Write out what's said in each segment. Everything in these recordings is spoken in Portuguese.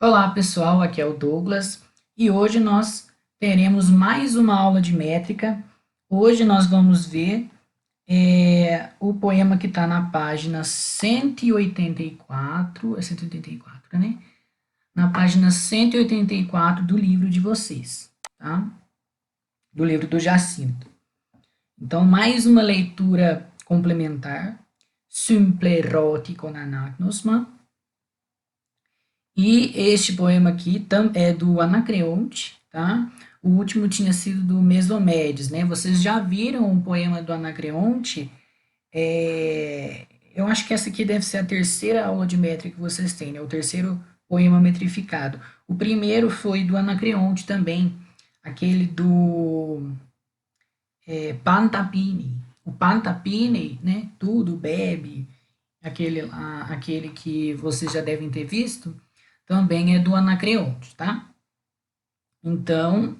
Olá pessoal, aqui é o Douglas e hoje nós teremos mais uma aula de métrica. Hoje nós vamos ver o poema que está na página 184, é 184, né? Na página 184 do livro de vocês, tá? Do livro do Jacinto. Então, mais uma leitura complementar, Sympleroti con anagnosma. E este poema aqui é do Anacreonte, tá? O último tinha sido do Mesomedes, né? Vocês já viram um poema do Anacreonte? Eu acho que essa aqui deve ser a terceira aula de métrica que vocês têm, né? O terceiro poema metrificado. O primeiro foi do Anacreonte também, aquele do Pantapine. O Pantapine, né? Tudo bebe, aquele que vocês já devem ter visto, também é do Anacreonte, tá? Então,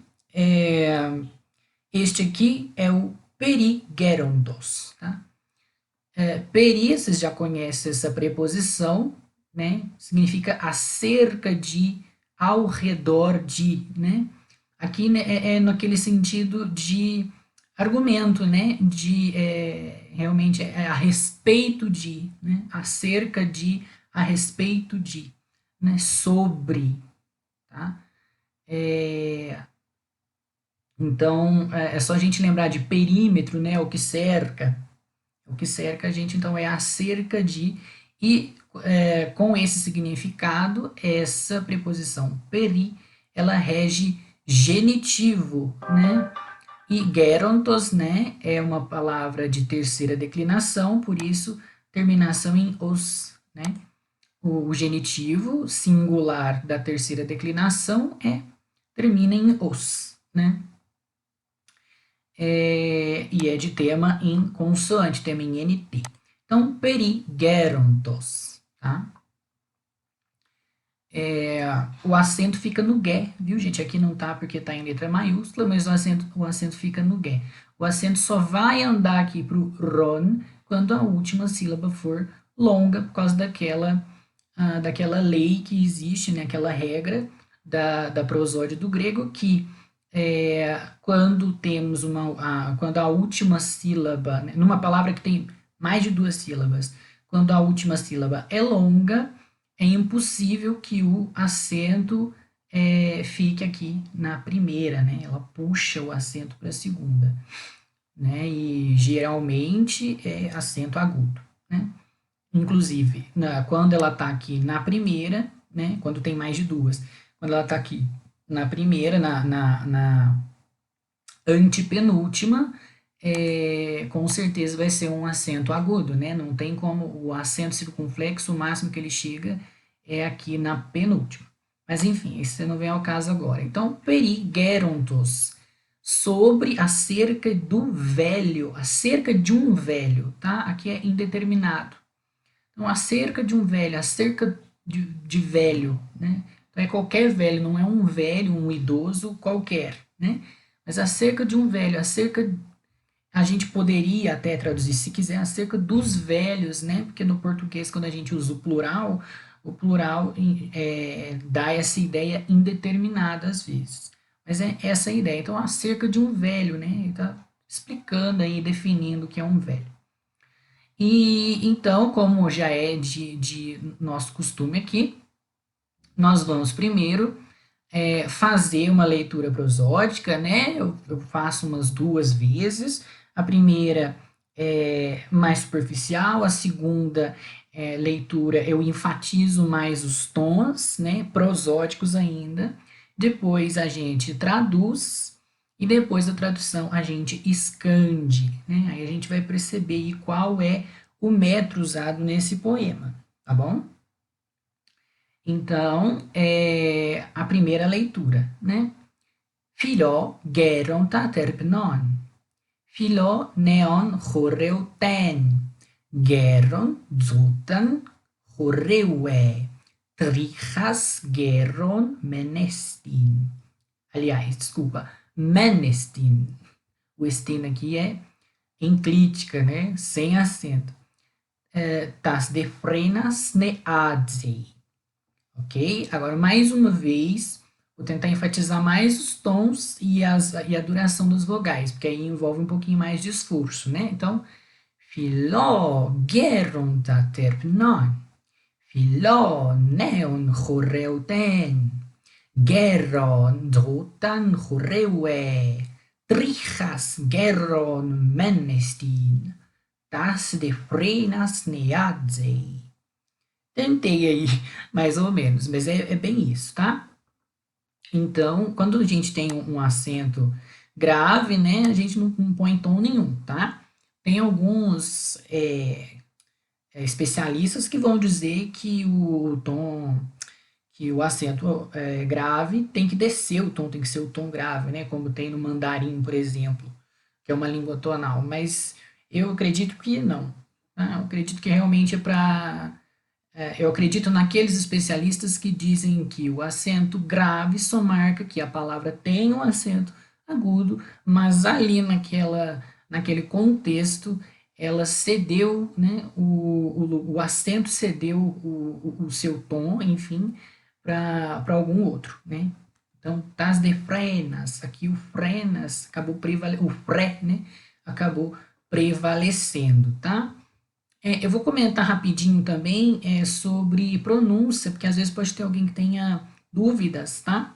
este aqui é o Perigérontos, tá? Peri, vocês já conhecem essa preposição, né? Significa acerca de, ao redor de, né? Aqui né, é naquele sentido de argumento, né? De, realmente, a respeito de, né? Acerca de, a respeito de, né? Sobre, tá? Então, é só a gente lembrar de perímetro, né? O que cerca. O que cerca a gente, então, é acerca de. E com esse significado, essa preposição peri, ela rege genitivo, né? E gerontos, né? É uma palavra de terceira declinação, por isso, terminação em os, né? O genitivo singular da terceira declinação termina em os, né? E é de tema em consoante, tema em NT. Então, perigérontos, tá? O acento fica no gué, viu, gente? Aqui não tá porque tá em letra maiúscula, mas o acento fica no gué. O acento só vai andar aqui pro ron quando a última sílaba for longa, por causa daquela lei que existe, né? Aquela regra da prosódia do grego, que quando temos quando a última sílaba, né, numa palavra que tem mais de duas sílabas, quando a última sílaba é longa, é impossível que o acento fique aqui na primeira, né? Ela puxa o acento para a segunda, né? E geralmente é acento agudo, né? Inclusive, quando ela está aqui na primeira, né? Quando tem mais de duas, quando ela está aqui na primeira, na antepenúltima, com certeza vai ser um acento agudo, né? Não tem como o acento circunflexo, o máximo que ele chega é aqui na penúltima. Mas enfim, isso não vem ao caso agora. Então, perigérontos, sobre, acerca do velho, acerca de um velho, tá? Aqui é indeterminado. Então, acerca de um velho, acerca de velho, né? Então, é qualquer velho, não é um velho, um idoso qualquer, né? Mas acerca de um velho, a gente poderia até traduzir, se quiser, acerca dos velhos, né? Porque no português, quando a gente usa o plural dá essa ideia indeterminada às vezes. Mas é essa a ideia. Então, acerca de um velho, né? Ele está explicando aí, definindo o que é um velho. E então, como já é de nosso costume aqui, nós vamos primeiro fazer uma leitura prosódica, né? Eu faço umas duas vezes. A primeira é mais superficial, a segunda leitura eu enfatizo mais os tons, né? Prosódicos ainda. Depois a gente traduz e depois da tradução a gente expande, né? Aí a gente vai perceber qual é o metro usado nesse poema, tá bom? Então, a primeira leitura, né? Philo geronta terpnon. Philo neon choreuten. Geron zutan choreue. Trichas geron menestin. Aliás, desculpa, menestin. O estin aqui é enclítica, né? Sem acento. Tas de frenas ne adzi. ok? Agora, mais uma vez, vou tentar enfatizar mais os tons e a duração das vogais, porque aí envolve um pouquinho mais de esforço, né? Então, Philo gerontaterpnon, Philo neon choreuten, Geron drotan choreue, Trichas geron menestin, das de frenas neadzei. Tentei aí, mais ou menos, mas é bem isso, tá? Então, quando a gente tem um acento grave, né, a gente não põe tom nenhum, tá? Tem alguns especialistas que vão dizer que o tom, que o acento grave tem que descer o tom, tem que ser o tom grave, né? Como tem no mandarim, por exemplo, que é uma língua tonal. Mas eu acredito que não. Tá? Eu acredito que realmente é para eu acredito naqueles especialistas que dizem que o acento grave só marca que a palavra tem um acento agudo, mas ali naquele contexto ela cedeu, né, o acento cedeu o seu tom, enfim, para algum outro, né? Então, tas de frenas, aqui o frenas acabou prevalecendo, o fre, né, acabou prevalecendo, tá? Eu vou comentar rapidinho também sobre pronúncia, porque às vezes pode ter alguém que tenha dúvidas, tá?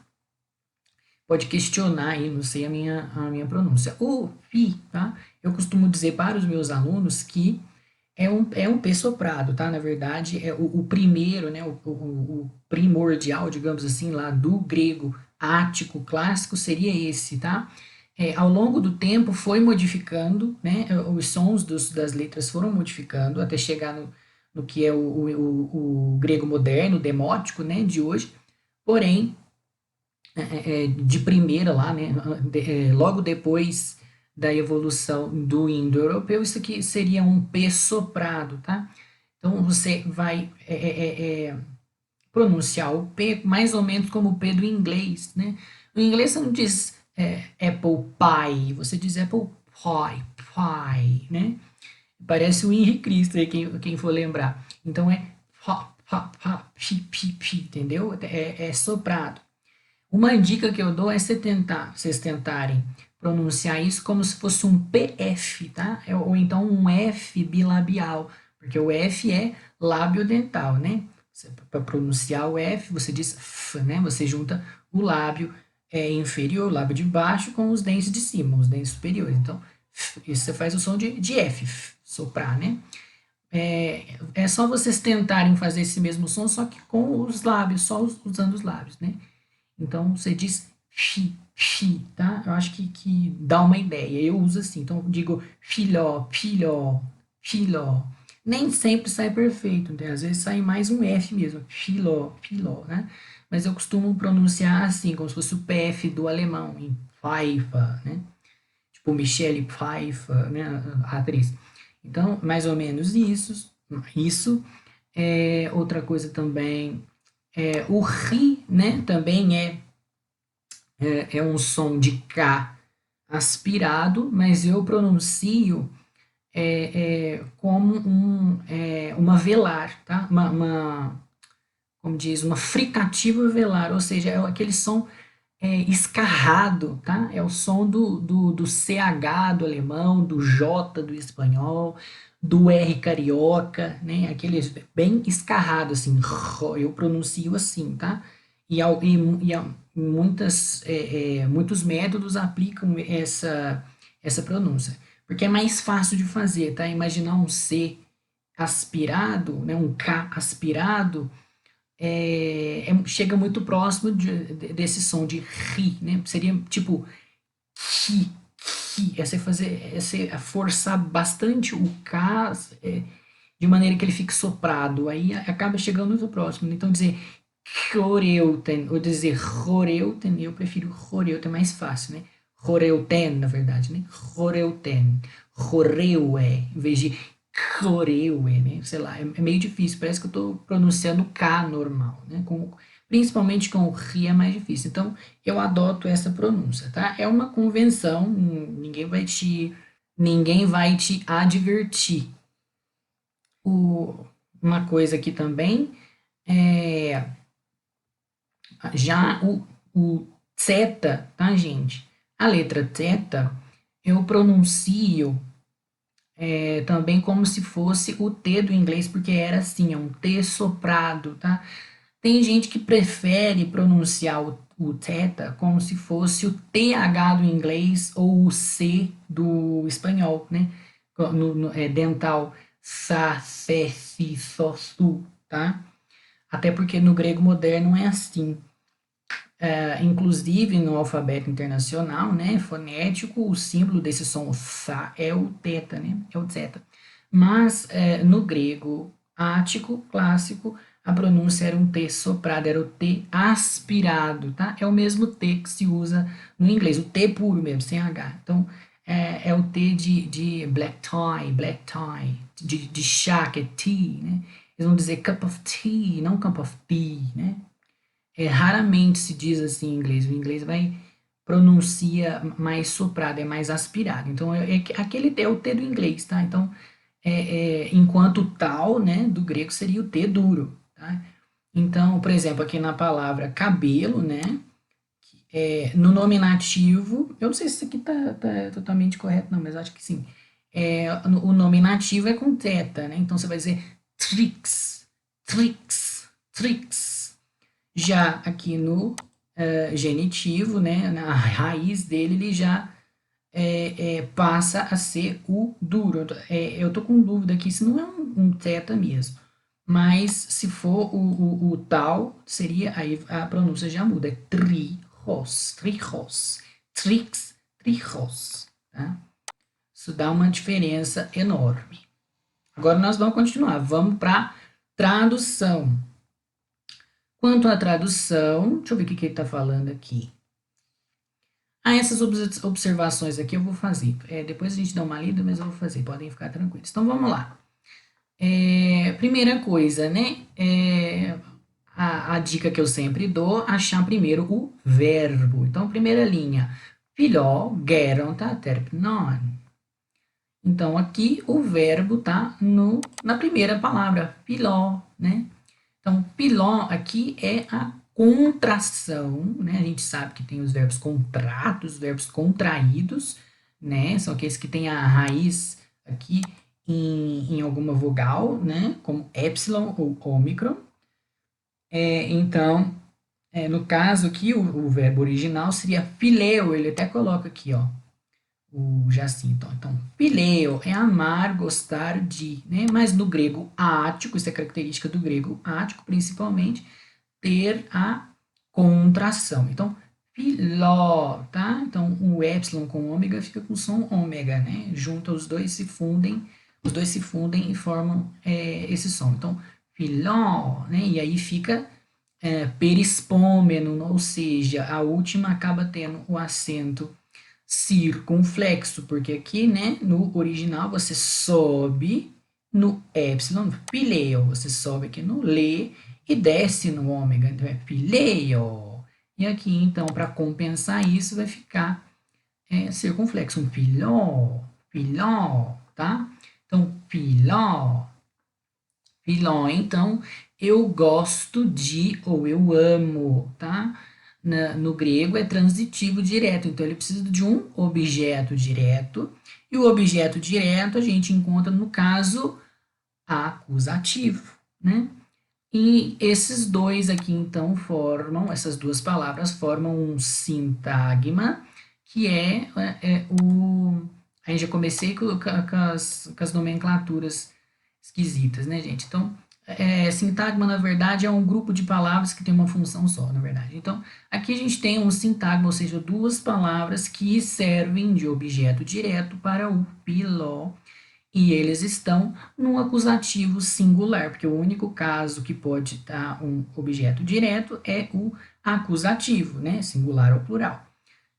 Pode questionar aí, não sei a minha pronúncia. O fi, tá? Eu costumo dizer para os meus alunos que é um P soprado, tá? Na verdade, é o primeiro, né? O primordial, digamos assim, lá do grego ático clássico seria esse, tá? Ao longo do tempo foi modificando, né? Os sons das letras foram modificando até chegar no que é o grego moderno, demótico, né? De hoje. Porém, de primeira lá, né? Logo depois da evolução do indo-europeu, isso aqui seria um P soprado, tá? Então você vai pronunciar o P mais ou menos como o P do inglês, né? No inglês você não diz apple pie, você diz apple pie, pie, né? Parece o Henrique Cristo aí, quem for lembrar. Então é pa, pa, pa, pi, pi, pi, entendeu? É soprado. Uma dica que eu dou é vocês tentarem pronunciar isso como se fosse um PF, tá? Ou então um F bilabial, porque o F é lábio dental, né? Para pronunciar o F, você diz F, né? Você junta o lábio inferior, o lábio de baixo, com os dentes de cima, os dentes superiores. Então, isso você faz o som de F, soprar, né? É só vocês tentarem fazer esse mesmo som, só que com os lábios, só usando os lábios, né? Então você diz fi, tá? Eu acho que dá uma ideia. Eu uso assim. Então eu digo filó, filó, filó. Nem sempre sai perfeito, né? Às vezes sai mais um F mesmo. Filó, filó, né? Mas eu costumo pronunciar assim, como se fosse o PF do alemão, em Pfeiffer, né? Tipo Michelle Pfeiffer, né? A atriz. Então, mais ou menos isso. Isso. Outra coisa também o ri, né, também é um som de K aspirado, mas eu pronuncio como uma velar, tá? Como diz, uma fricativa velar, ou seja, é aquele som escarrado, tá? É o som do CH do alemão, do J do espanhol, do R carioca, né? Aquele bem escarrado, assim, eu pronuncio assim, tá? Muitos métodos aplicam essa pronúncia, porque é mais fácil de fazer, tá? Imaginar um C aspirado, né? Um K aspirado, chega muito próximo desse som de ri, né? Seria tipo ki, ki. Você forçar bastante o K de maneira que ele fique soprado. Aí acaba chegando muito próximo. Então dizer choreuten ou dizer choreuten, eu prefiro choreuten, é mais fácil, né? Choreuten, na verdade, né? Choreuten. Choreue, em vez de choreue, né? Sei lá, é meio difícil, parece que eu estou pronunciando K normal, né? Principalmente com o RI é mais difícil. Então, eu adoto essa pronúncia, tá? É uma convenção, ninguém vai te advertir. Uma coisa aqui também é Já o zeta, tá, gente? A letra zeta, eu pronuncio também como se fosse o T do inglês, porque era assim, é um T soprado, tá? Tem gente que prefere pronunciar o theta como se fosse o TH do inglês ou o C do espanhol, né? Dental, sa, se, si, so, su, tá? Até porque no grego moderno é assim. Inclusive no alfabeto internacional, né, fonético, o símbolo desse som sa é o teta, né, é o zeta. Mas no grego ático, clássico, a pronúncia era um T soprado, era o T aspirado, tá? É o mesmo T que se usa no inglês, o T puro mesmo, sem H. Então, é o T de black tie, de chá, que é tea, né? Eles vão dizer cup of tea, não cup of tea, né? Raramente se diz assim em inglês. O inglês vai pronuncia mais soprado, é mais aspirado. Então, aquele é o T do inglês, tá? Então, enquanto o tal, né, do grego seria o T duro, tá? Então, por exemplo, aqui na palavra cabelo, né, no nominativo, eu não sei se isso aqui tá totalmente correto, não, mas acho que sim. O nominativo é com teta, né? Então, você vai dizer tricks, tricks, tricks. Já aqui no genitivo, né, na raiz dele, ele já passa a ser o duro. Eu tô com dúvida aqui se não é um teta mesmo. Mas se for o tal, seria, aí a pronúncia já muda. É trijos, trijos, trix, trijos. Tá? Isso dá uma diferença enorme. Agora nós vamos continuar. Vamos para tradução. Quanto à tradução, deixa eu ver o que ele está falando aqui. Essas observações aqui eu vou fazer. Depois a gente dá uma lida, mas eu vou fazer, podem ficar tranquilos. Então vamos lá. Primeira coisa, né? A dica que eu sempre dou, achar primeiro o verbo. Então, primeira linha. Filó, geronta, terpnon. Então, aqui o verbo tá na primeira palavra, filó, né? Então, piló aqui é a contração, né? A gente sabe que tem os verbos contratos, os verbos contraídos, né? São aqueles que têm a raiz aqui em alguma vogal, né? Como epsilon ou ômicron. Então, no caso aqui, o verbo original seria fileu, ele até coloca aqui, ó, o Jacinto. Então, pileu é amar, gostar de, né? Mas no grego ático, isso é característica do grego ático, principalmente, ter a contração. Então, filó, tá? Então, o epsilon com ômega fica com som ômega, né? Junta os dois se fundem e formam esse som. Então, filó, né? E aí fica perispômeno, ou seja, a última acaba tendo o acento circunflexo, porque aqui, né, no original você sobe no epsilon, pileo, você sobe aqui no lê e desce no ômega, então é pileo. E aqui, então, para compensar isso, vai ficar circunflexo, um filó, filó, tá? Então, filó, filó, então, eu gosto de ou eu amo, tá? No grego é transitivo direto, então ele precisa de um objeto direto, e o objeto direto a gente encontra no caso acusativo, né? E esses dois aqui, então, essas duas palavras formam um sintagma, que Aí já comecei com as nomenclaturas esquisitas, né, gente? Então, sintagma, na verdade, é um grupo de palavras que tem uma função só, na verdade. Então, aqui a gente tem um sintagma, ou seja, duas palavras que servem de objeto direto para o piló, e eles estão no acusativo singular, porque o único caso que pode dar um objeto direto é o acusativo, né? Singular ou plural.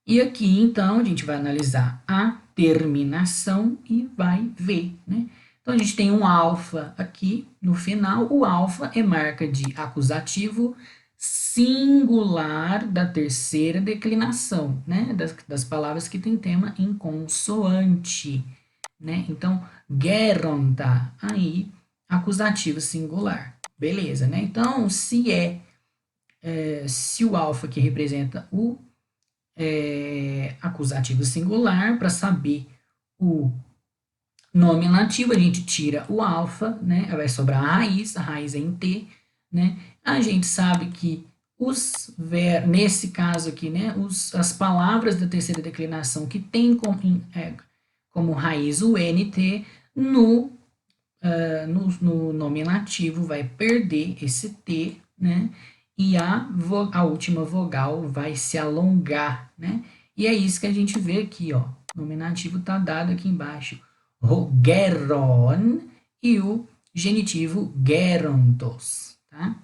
E aqui, então, a gente vai analisar a terminação e vai ver, né? Então, a gente tem um alfa aqui no final. O alfa é marca de acusativo singular da terceira declinação, né? Das palavras que tem tema em consoante, né? Então, geronta, aí, acusativo singular. Beleza, né? Então, se se o alfa aqui representa o acusativo singular, para saber o nominativo, a gente tira o alfa, né? Vai sobrar a raiz é em T, né? A gente sabe que nesse caso aqui, né, as palavras da terceira declinação que tem como raiz o NT, no nominativo vai perder esse T, né? E a última vogal vai se alongar, né? E é isso que a gente vê aqui, ó. O nominativo está dado aqui embaixo. Geron e o genitivo gerontos, tá?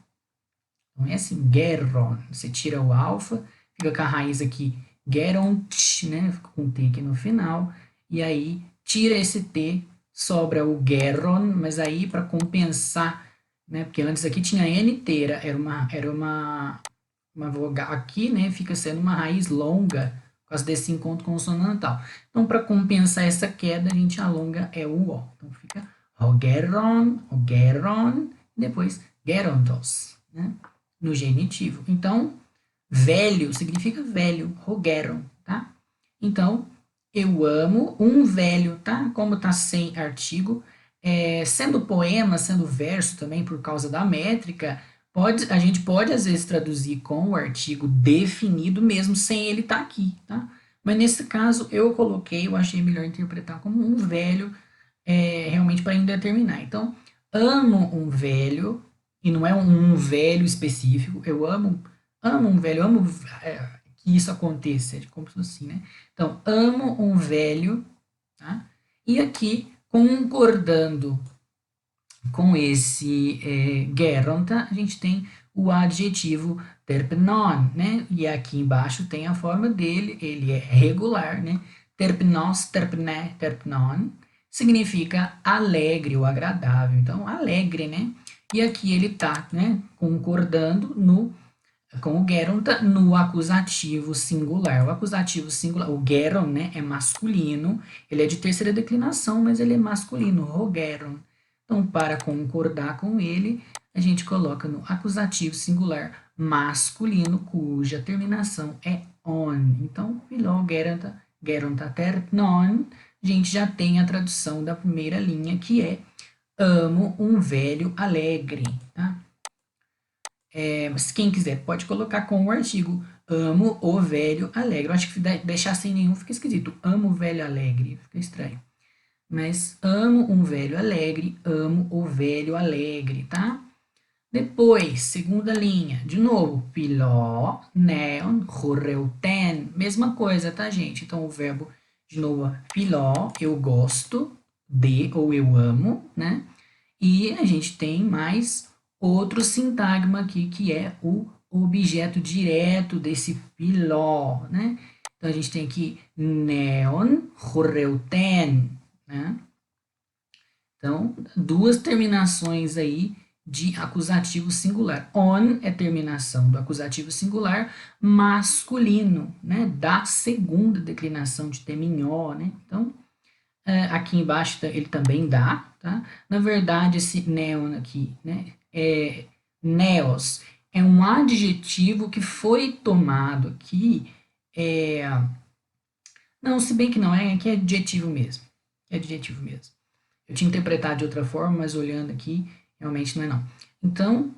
Então é assim, geron. Você tira o alfa, fica com a raiz aqui, geront, né? Fica com T aqui no final. E aí, tira esse T, sobra o geron, mas aí para compensar, né? Porque antes aqui tinha N inteira, era uma vogal aqui, né? Fica sendo uma raiz longa, por causa desse encontro consonantal. Então, para compensar essa queda, a gente alonga o O. Então, fica Hogeron, depois gerontos, né? No genitivo. Então, velho significa velho, Hogeron, tá? Então, eu amo um velho, tá? Como tá sem artigo, sendo poema, sendo verso também por causa da métrica, a gente pode às vezes traduzir com o artigo definido mesmo sem ele estar aqui, tá? Mas nesse caso eu achei melhor interpretar como um velho, realmente para indeterminar. Então, amo um velho, e não é um velho específico, eu amo um velho, que isso aconteça, é como se fosse assim, né? Então, amo um velho, tá? E aqui, concordando com esse geronta, a gente tem o adjetivo terpnon, né? E aqui embaixo tem a forma dele, ele é regular, né? Terpnos, terpné, terpnon, significa alegre ou agradável. Então, alegre, né? E aqui ele tá, né, concordando com o geronta no acusativo singular. O acusativo singular, o geron, né, é masculino, ele é de terceira declinação, mas ele é masculino, hogeron. Então, para concordar com ele, a gente coloca no acusativo singular masculino, cuja terminação é on. Então, filó, geronta terpnon, a gente já tem a tradução da primeira linha, que é amo um velho alegre, tá? Mas quem quiser pode colocar com o artigo amo o velho alegre. Eu acho que deixar sem nenhum fica esquisito. Amo o velho alegre, fica estranho. Mas amo um velho alegre, amo o velho alegre, tá? Depois, segunda linha, de novo, piló, neon, horreuten, mesma coisa, tá, gente? Então, o verbo, de novo, piló, eu gosto de, ou eu amo, né? E a gente tem mais outro sintagma aqui, que é o objeto direto desse piló, né? Então, a gente tem aqui neon, horreuten, né? Então, duas terminações aí de acusativo singular. On é terminação do acusativo singular masculino, né? Da segunda declinação de teminhó, né? Então, aqui embaixo ele também dá, tá? Na verdade, esse neon aqui, né? Neos, é um adjetivo que foi tomado aqui, não, se bem que não, que é adjetivo mesmo. É adjetivo mesmo. Eu tinha interpretado de outra forma, mas olhando aqui, realmente não é não. Então,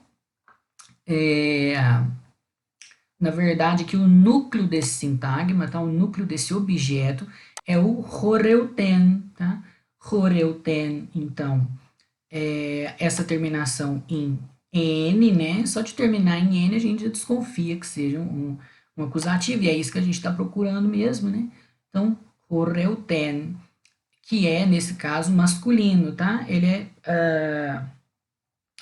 na verdade, que o núcleo desse sintagma, tá? O núcleo desse objeto é o horeuten, tá? Horeuten, então, essa terminação em N, né? Só de terminar em N, a gente já desconfia que seja um acusativo, e é isso que a gente está procurando mesmo, né? Então, horeuten, que é, nesse caso, masculino, tá?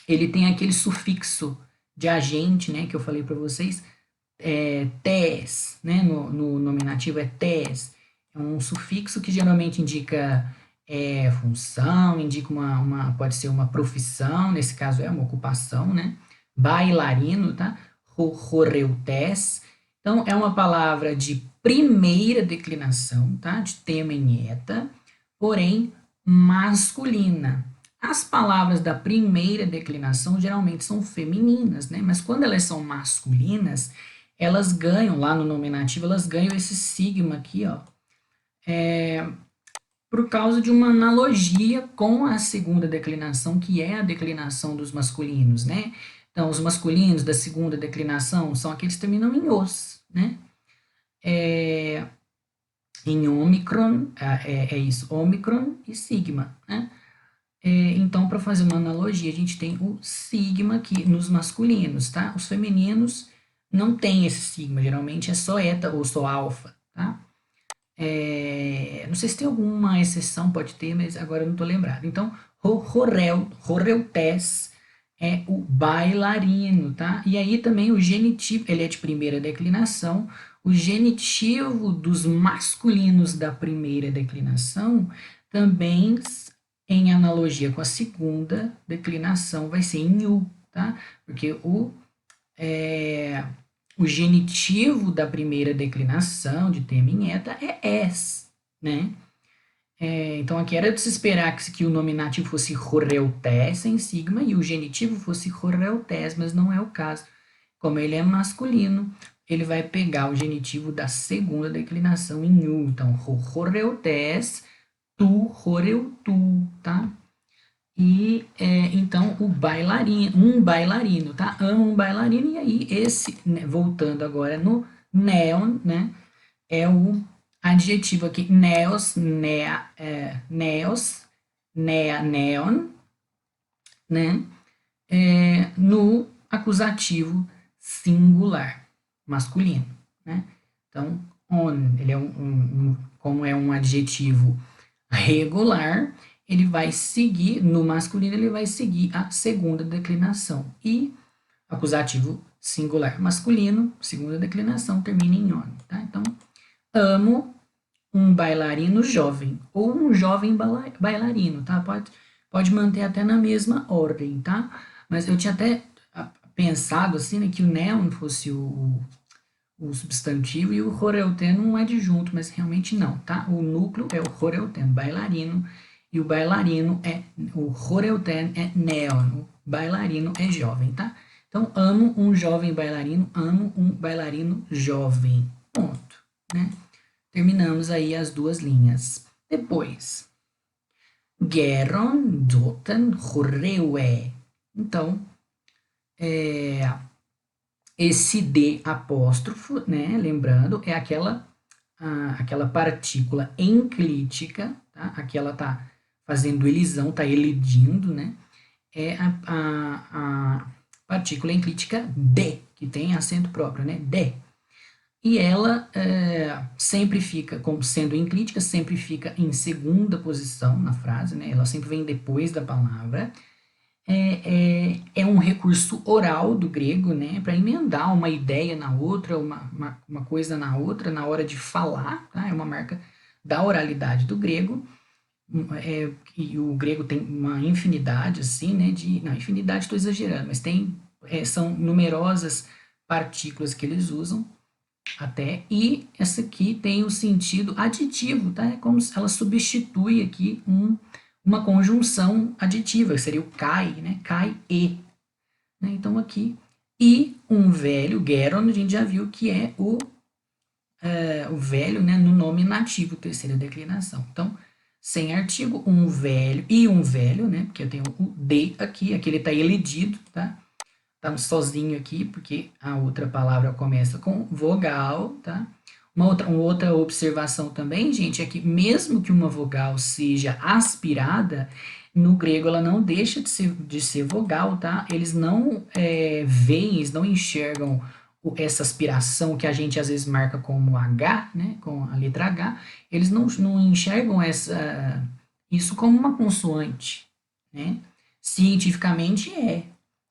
Ele tem aquele sufixo de agente, né, que eu falei para vocês, tes, né, no nominativo é tes, é um sufixo que geralmente indica função, indica pode ser uma profissão, nesse caso é uma ocupação, né, bailarino, tá, horeutes, então é uma palavra de primeira declinação, tá, de tema em eta, porém masculina. As palavras da primeira declinação geralmente são femininas, né? Mas quando elas são masculinas, elas ganham, lá no nominativo, elas ganham esse sigma aqui, ó, por causa de uma analogia com a segunda declinação, que é a declinação dos masculinos, né? Então, os masculinos da segunda declinação são aqueles que terminam em os, né? Em ômicron, é isso, ômicron e sigma, né? Então, para fazer uma analogia, a gente tem o sigma aqui nos masculinos, tá? Os femininos não tem esse sigma, geralmente é só eta ou só alfa, tá? Não sei se tem alguma exceção, pode ter, mas agora eu não estou lembrado. Então, Horeutés é o bailarino, tá? E aí também o genitivo, ele é de primeira declinação, o genitivo dos masculinos da primeira declinação também, em analogia com a segunda declinação, vai ser em u, tá? Porque o genitivo da primeira declinação de tema em eta é es, né? Então aqui era de se esperar que o nominativo fosse horeutés em sigma e o genitivo fosse horeutés, mas não é o caso. Como ele é masculino, ele vai pegar o genitivo da segunda declinação em u. Então, horeutés, tu, horeu, tu, tá? E então um bailarino, tá? Amo um bailarino, e aí esse, né, voltando agora no neon, né? É o adjetivo aqui, neos, neos, neon, né? No acusativo singular, masculino, né? Então, on, ele é como é um adjetivo regular, ele vai seguir, no masculino, ele vai seguir a segunda declinação. E acusativo singular masculino, segunda declinação, termina em on, tá? Então, amo um bailarino jovem, ou um jovem bailarino, tá? Pode manter até na mesma ordem, tá? Mas eu tinha até pensado, assim, né, que o neon fosse o substantivo e o horeuten um adjunto, mas realmente não, tá? O núcleo é o horeuten, bailarino, e o bailarino o horeuten é neon, o bailarino é jovem, tá? Então, amo um jovem bailarino, amo um bailarino jovem, ponto, né? Terminamos aí as duas linhas. Depois, Geron, Dotan, Horeue. Então, esse D apóstrofo, né, lembrando, é aquela partícula enclítica, tá? Aqui ela tá fazendo elisão, tá elidindo, né? É a partícula enclítica D, que tem acento próprio, né? D. E ela sempre fica, como sendo enclítica, sempre fica em segunda posição na frase, né? Ela sempre vem depois da palavra. É um recurso oral do grego, né? Para emendar uma ideia na outra, uma coisa na outra, na hora de falar, tá? É uma marca da oralidade do grego. E o grego tem uma infinidade, assim, né? Não, infinidade estou exagerando, mas são numerosas partículas que eles usam até, e essa aqui tem o sentido aditivo, tá? É como se ela substitui aqui uma conjunção aditiva, que seria o kai, né? Kai e. Né? Então aqui, e um velho, geron, a gente já viu que é o velho, né? No nome nativo, terceira declinação. Então, sem artigo, um velho, né? Porque eu tenho o de aqui ele está elidido, tá? Tá sozinho aqui, porque a outra palavra começa com vogal, tá? Uma outra observação também, gente, é que mesmo que uma vogal seja aspirada, no grego ela não deixa de ser vogal, tá? Eles não veem, eles não enxergam essa aspiração que a gente às vezes marca como H, né? Com a letra H, eles não enxergam isso como uma consoante, né? Cientificamente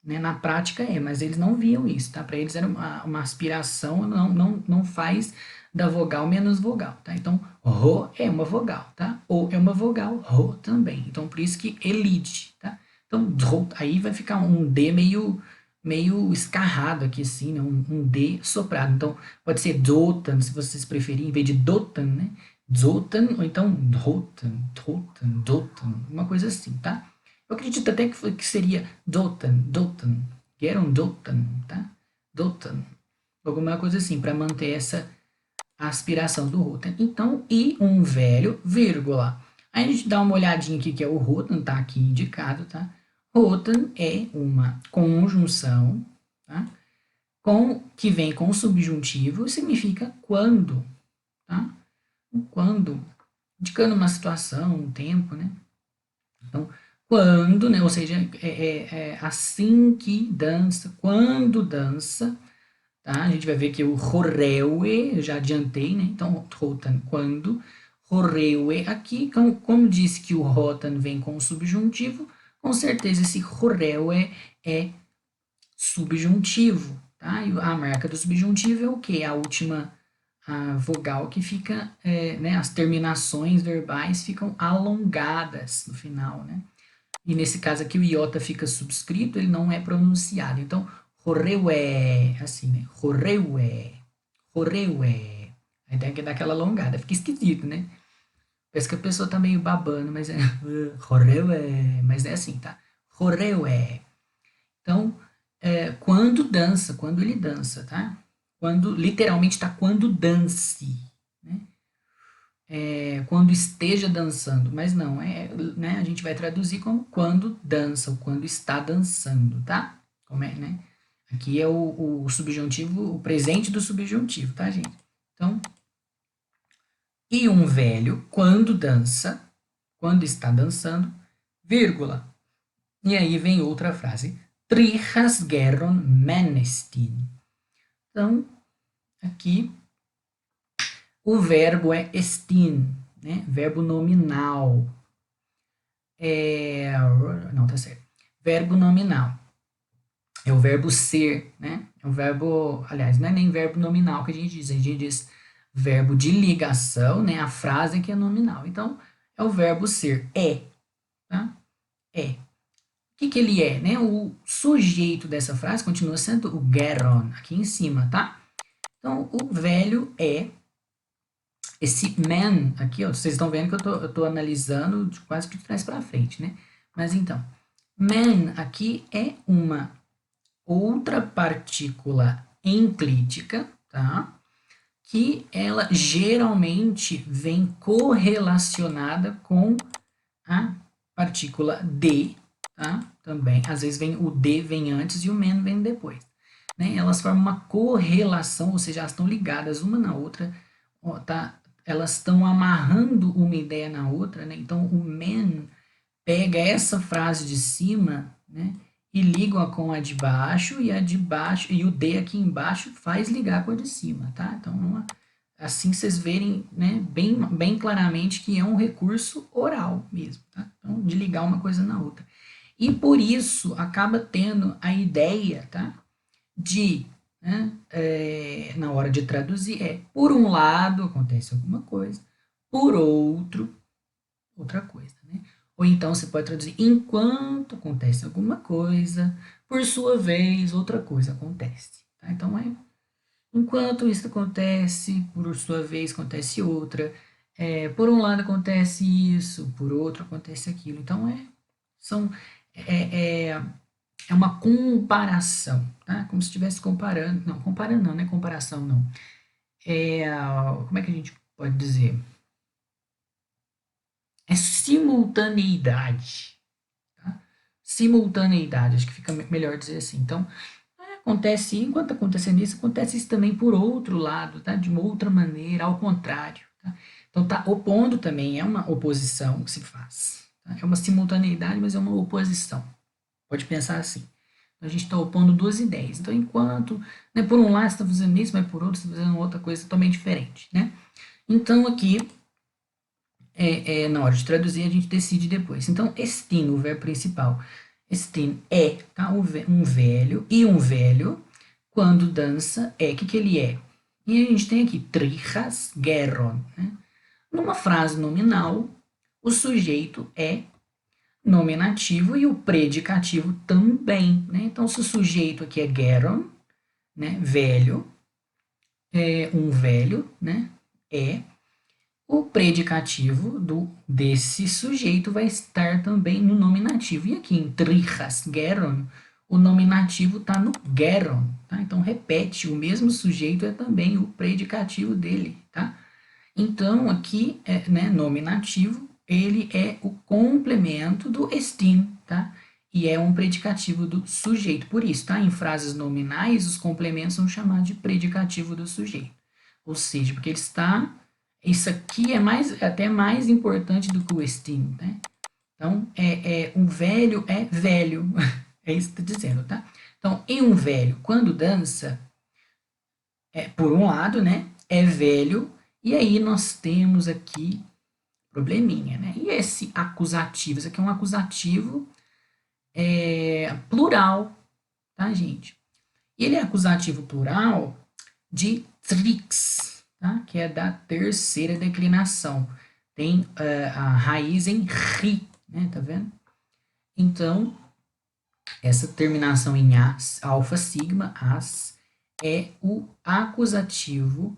né? Na prática mas eles não viam isso, tá? Para eles era uma aspiração, não faz da vogal menos vogal, tá? Então, ro é uma vogal, tá? O é uma vogal, ro também. Então, por isso que elide, tá? Então, aí vai ficar um D meio escarrado aqui, assim, né? Um D soprado. Então, pode ser dotan, se vocês preferirem, em vez de dotan, né? Dotan, ou então dotan, dotan, uma coisa assim, tá? Eu acredito até que seria doten, geron doten, tá? Doten, alguma coisa assim, para manter essa aspiração do roten. Então, e um velho, vírgula. Aí a gente dá uma olhadinha aqui que é o roten, tá aqui indicado, tá? Roten é uma conjunção, tá? Que vem com o subjuntivo, significa quando, tá? Quando, indicando uma situação, um tempo, né? Então, quando, né? Ou seja, é assim que dança, quando dança, tá? A gente vai ver que o horreue, eu já adiantei, né? Então, rotan, quando, horreue aqui, como disse que o rotan vem com o subjuntivo, com certeza esse horreue é subjuntivo, tá? E a marca do subjuntivo é o quê? A última vogal que fica, né? As terminações verbais ficam alongadas no final, né? E nesse caso aqui o iota fica subscrito, ele não é pronunciado. Então, horreué, assim, né? Horreué, horreué. Aí tem que dar aquela alongada, fica esquisito, né? Parece que a pessoa tá meio babando, mas é horreué, mas é assim, tá? Horreué. Então, quando ele dança, tá? Quando, literalmente tá quando dance, né? Quando esteja dançando, mas não, né, a gente vai traduzir como quando dança, ou quando está dançando, tá? Como é, né? Aqui é o subjuntivo, o presente do subjuntivo, tá, gente? Então, e um velho, quando dança, quando está dançando, vírgula. E aí vem outra frase. Trijas geron menestin. Então, aqui, o verbo é estin, né? Verbo nominal. Não, tá certo. Verbo nominal. É o verbo ser, né? É o verbo, aliás, não é nem verbo nominal que a gente diz verbo de ligação, né? A frase que é nominal. Então, é o verbo ser, tá? É. O que ele é, né? O sujeito dessa frase continua sendo o geron, aqui em cima, tá? Então, o velho é esse man aqui, ó, vocês estão vendo que eu tô analisando de quase que de trás para frente, né? Mas então, man aqui é uma outra partícula enclítica, tá? Que ela geralmente vem correlacionada com a partícula D, tá? Também, às vezes o D vem antes e o man vem depois. Né? Elas formam uma correlação, ou seja, elas estão ligadas uma na outra, ó, tá? Elas estão amarrando uma ideia na outra, né? Então o man pega essa frase de cima, né? E liga com a de baixo, e o D aqui embaixo faz ligar com a de cima, tá? Então, assim vocês verem, né, bem claramente que é um recurso oral mesmo, tá? Então, de ligar uma coisa na outra. E por isso, acaba tendo a ideia, tá? De, né, na hora de traduzir, por um lado acontece alguma coisa, por outro, outra coisa, né? Ou então você pode traduzir enquanto acontece alguma coisa, por sua vez, outra coisa acontece. Tá? Então, enquanto isso acontece, por sua vez acontece outra. Por um lado acontece isso, por outro acontece aquilo. Então, são, é, é, é uma comparação, tá? Como se estivesse comparando. Não, comparando não, não é comparação, não. Como é que a gente pode dizer? É simultaneidade. Tá? Simultaneidade, acho que fica melhor dizer assim. Então, acontece, enquanto acontecendo isso, acontece isso também por outro lado, tá? De uma outra maneira, ao contrário. Tá? Então, tá opondo também, é uma oposição que se faz. Tá? É uma simultaneidade, mas é uma oposição. Pode pensar assim. Então, a gente está opondo duas ideias. Então, enquanto, né, por um lado você está fazendo isso, mas por outro você está fazendo outra coisa totalmente diferente, né? Então, aqui, na hora de traduzir, a gente decide depois. Então, estin, o verbo principal. Estin tá? Um velho, e um velho, quando dança, o que ele é? E a gente tem aqui, trijas geron. Né? Numa frase nominal, o sujeito é nominativo e o predicativo também. Né? Então, se o sujeito aqui é geron, né? Velho, um velho, né? o predicativo desse sujeito vai estar também no nominativo. E aqui em trijas geron, o nominativo está no geron, tá? Então, repete, o mesmo sujeito é também o predicativo dele, tá? Então, aqui, né, nominativo, ele é o complemento do estin, tá? E é um predicativo do sujeito. Por isso, tá? Em frases nominais, os complementos são chamados de predicativo do sujeito. Ou seja, porque ele está... Isso aqui é até mais importante do que o estin, né? Então, um velho é velho. É isso que está dizendo, tá? Então, em um velho, quando dança, por um lado, né? É velho. E aí nós temos aqui probleminha, né? E esse acusativo? Isso aqui é um acusativo plural, tá, gente? E ele é acusativo plural de trix, tá? Que é da terceira declinação. Tem a raiz em ri, né? Tá vendo? Então, essa terminação em as, alfa, sigma, as, é o acusativo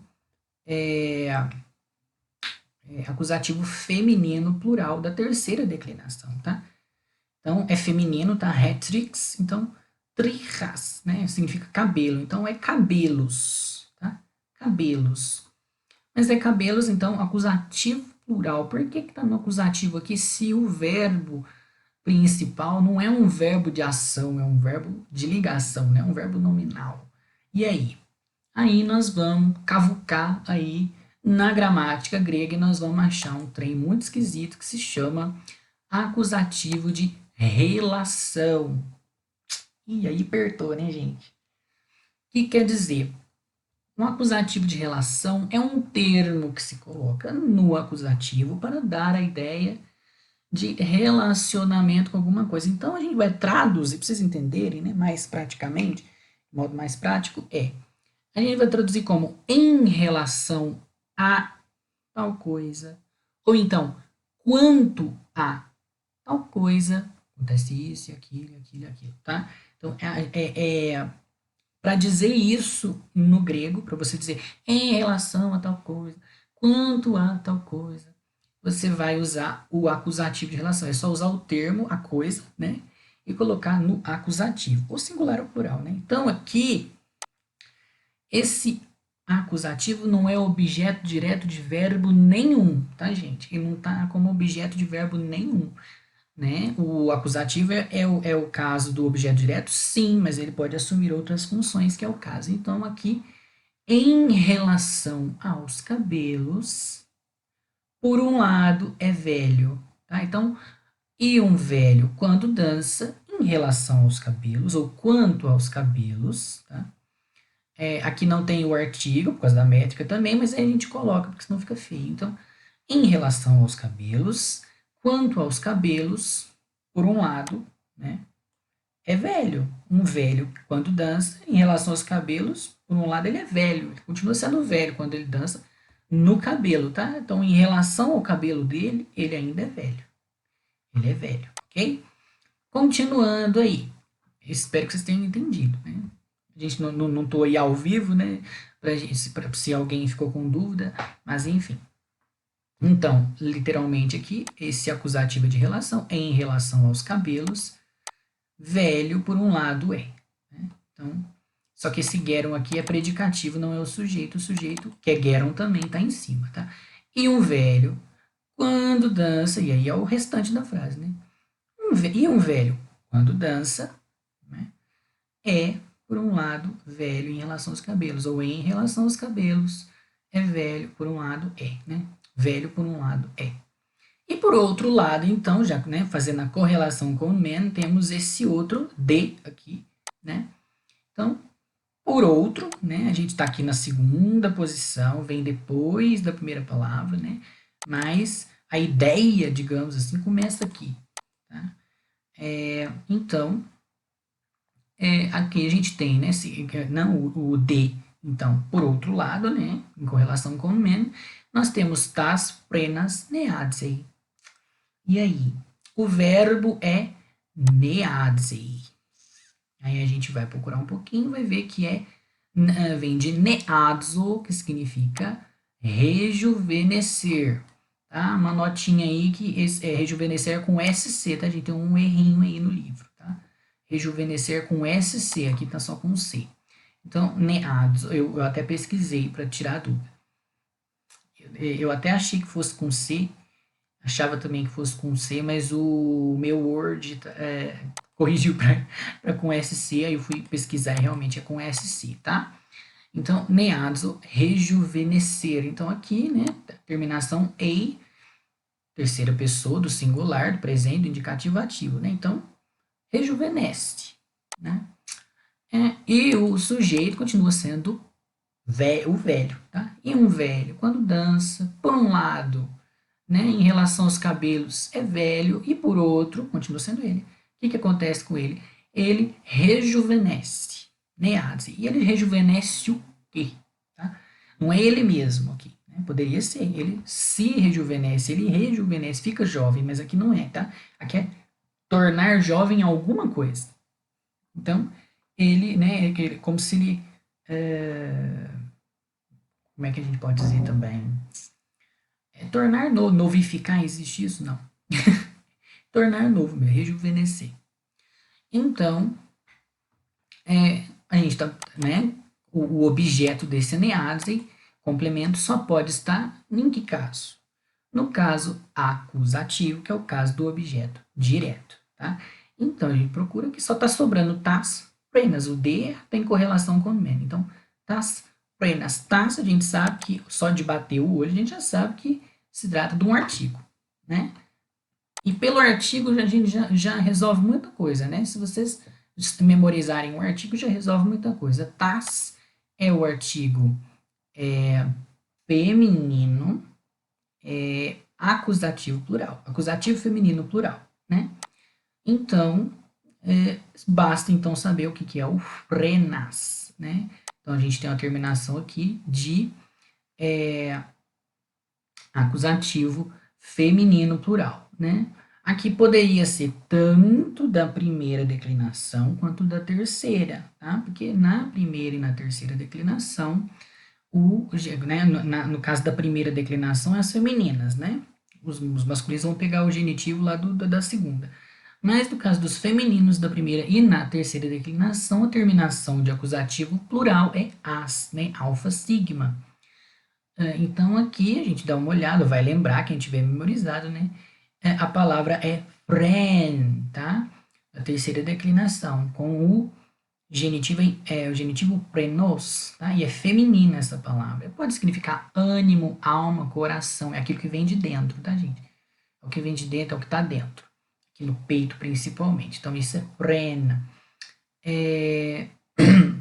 acusativo feminino plural da terceira declinação, tá? Então, é feminino, tá? Retrix, então, trijas, né? Significa cabelo, então é cabelos, tá? Cabelos. Mas é cabelos, então, acusativo plural. Por que que tá no acusativo aqui se o verbo principal não é um verbo de ação, é um verbo de ligação, né? Um verbo nominal. E aí? Aí nós vamos cavucar aí na gramática grega e nós vamos achar um trem muito esquisito que se chama acusativo de relação. E aí apertou, né, gente? O que quer dizer? Um acusativo de relação é um termo que se coloca no acusativo para dar a ideia de relacionamento com alguma coisa. Então, a gente vai traduzir, para vocês entenderem, né, mais praticamente, de modo mais prático, a gente vai traduzir como em relação a tal coisa, ou então, quanto a tal coisa, acontece isso, aquilo, tá? Então, para dizer isso no grego, para você dizer em relação a tal coisa, quanto a tal coisa, você vai usar o acusativo de relação. É só usar o termo, a coisa, né? E colocar no acusativo, ou singular ou plural, né? Então, aqui, esse acusativo não é objeto direto de verbo nenhum, tá, gente? Ele não está como objeto de verbo nenhum, né? O acusativo é o caso do objeto direto, sim, mas ele pode assumir outras funções, que é o caso. Então, aqui, em relação aos cabelos, por um lado, é velho, tá? Então, e um velho, quando dança, em relação aos cabelos, ou quanto aos cabelos, tá? Aqui não tem o artigo, por causa da métrica também, mas aí a gente coloca, porque senão fica feio. Então, em relação aos cabelos, quanto aos cabelos, por um lado, né, é velho. Um velho, quando dança, em relação aos cabelos, por um lado ele é velho. Ele continua sendo velho quando ele dança no cabelo, tá? Então, em relação ao cabelo dele, ele ainda é velho. Ele é velho, ok? Continuando aí. Espero que vocês tenham entendido, né? A gente não tô aí ao vivo, né? Se alguém ficou com dúvida, mas enfim. Então, literalmente aqui, esse acusativo de relação é em relação aos cabelos. Velho, por um lado, é. Né? Então, só que esse geron aqui é predicativo, não é o sujeito. O sujeito, que é geron, também está em cima, tá? E um velho, quando dança, e aí é o restante da frase, né? E um velho, quando dança, né, é, por um lado, velho em relação aos cabelos, ou em relação aos cabelos, é velho, por um lado, é, né? Velho, por um lado, é. E por outro lado, então, já, né, fazendo a correlação com o man, temos esse outro de aqui, né? Então, por outro, né, a gente está aqui na segunda posição, vem depois da primeira palavra, né? Mas a ideia, digamos assim, começa aqui, tá? Então, aqui a gente tem, né, não o de, então, por outro lado, né, em correlação com o men, nós temos tas prenas neadzei. E aí, o verbo é neadzei. Aí a gente vai procurar um pouquinho, vai ver que vem de neadzo, que significa rejuvenescer, tá? Uma notinha aí que rejuvenescer é com SC, tá, gente? Tem um errinho aí no livro, tá? Rejuvenescer com SC, aqui tá só com C. Então, neados, eu até pesquisei para tirar a dúvida. Eu até achei que fosse com C, achava também que fosse com C, mas o meu Word corrigiu para com SC, aí eu fui pesquisar e realmente é com SC, tá? Então, neadzo, rejuvenescer. Então, aqui, né, terminação ei, terceira pessoa do singular, do presente, do indicativo ativo, né? Então, rejuvenesce, né? E o sujeito continua sendo o velho, tá? E um velho, quando dança, por um lado, né, em relação aos cabelos, é velho, e por outro, continua sendo ele. O que acontece com ele? Ele rejuvenesce, neadzo. E ele rejuvenesce o quê? Tá? Não é ele mesmo aqui. Né? Poderia ser, ele se rejuvenesce, ele rejuvenesce, fica jovem, mas aqui não é, tá? Aqui é tornar jovem alguma coisa. Então, ele, né, como se ele... como é que a gente pode dizer também? Tornar novo, novificar, existe isso? Não. Tornar novo, rejuvenescer. Então, a gente está, né, o objeto desse nease, complemento, só pode estar em que caso? No caso acusativo, que é o caso do objeto direto, tá? Então, a gente procura que só está sobrando tas plenas, o de tem correlação com o men. Então, tas plenas, tas, a gente sabe que, só de bater o olho, a gente já sabe que se trata de um artigo, né? E pelo artigo, a gente já resolve muita coisa, né? Se vocês memorizarem um artigo, já resolve muita coisa. Tas é o artigo feminino, acusativo plural. Acusativo feminino plural, né? Então, basta então saber o que é o frenas, né? Então, a gente tem uma terminação aqui de acusativo feminino plural, né? Aqui poderia ser tanto da primeira declinação quanto da terceira, tá? Porque na primeira e na terceira declinação, né, no caso da primeira declinação, é as femininas, né? Os masculinos vão pegar o genitivo lá da segunda. Mas no caso dos femininos da primeira e na terceira declinação, a terminação de acusativo plural é as, né? Alfa, sigma. Então, aqui a gente dá uma olhada, vai lembrar, quem tiver memorizado, né? A palavra é friend, tá? A terceira declinação, com o genitivo prenos, tá? E é feminina essa palavra. Pode significar ânimo, alma, coração, é aquilo que vem de dentro, tá, gente? É o que vem de dentro, é o que tá dentro. Aqui no peito, principalmente. Então, isso é pren.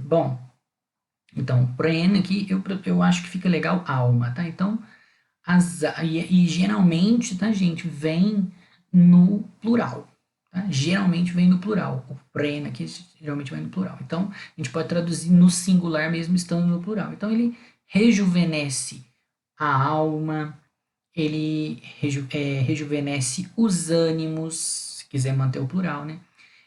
Bom, então, pren aqui, eu acho que fica legal alma, tá? Então, e geralmente, tá, gente, vem no plural. Tá? Geralmente vem no plural. O pren aqui geralmente vem no plural. Então, a gente pode traduzir no singular mesmo estando no plural. Então, ele rejuvenesce a alma, ele rejuvenesce os ânimos, se quiser manter o plural, né?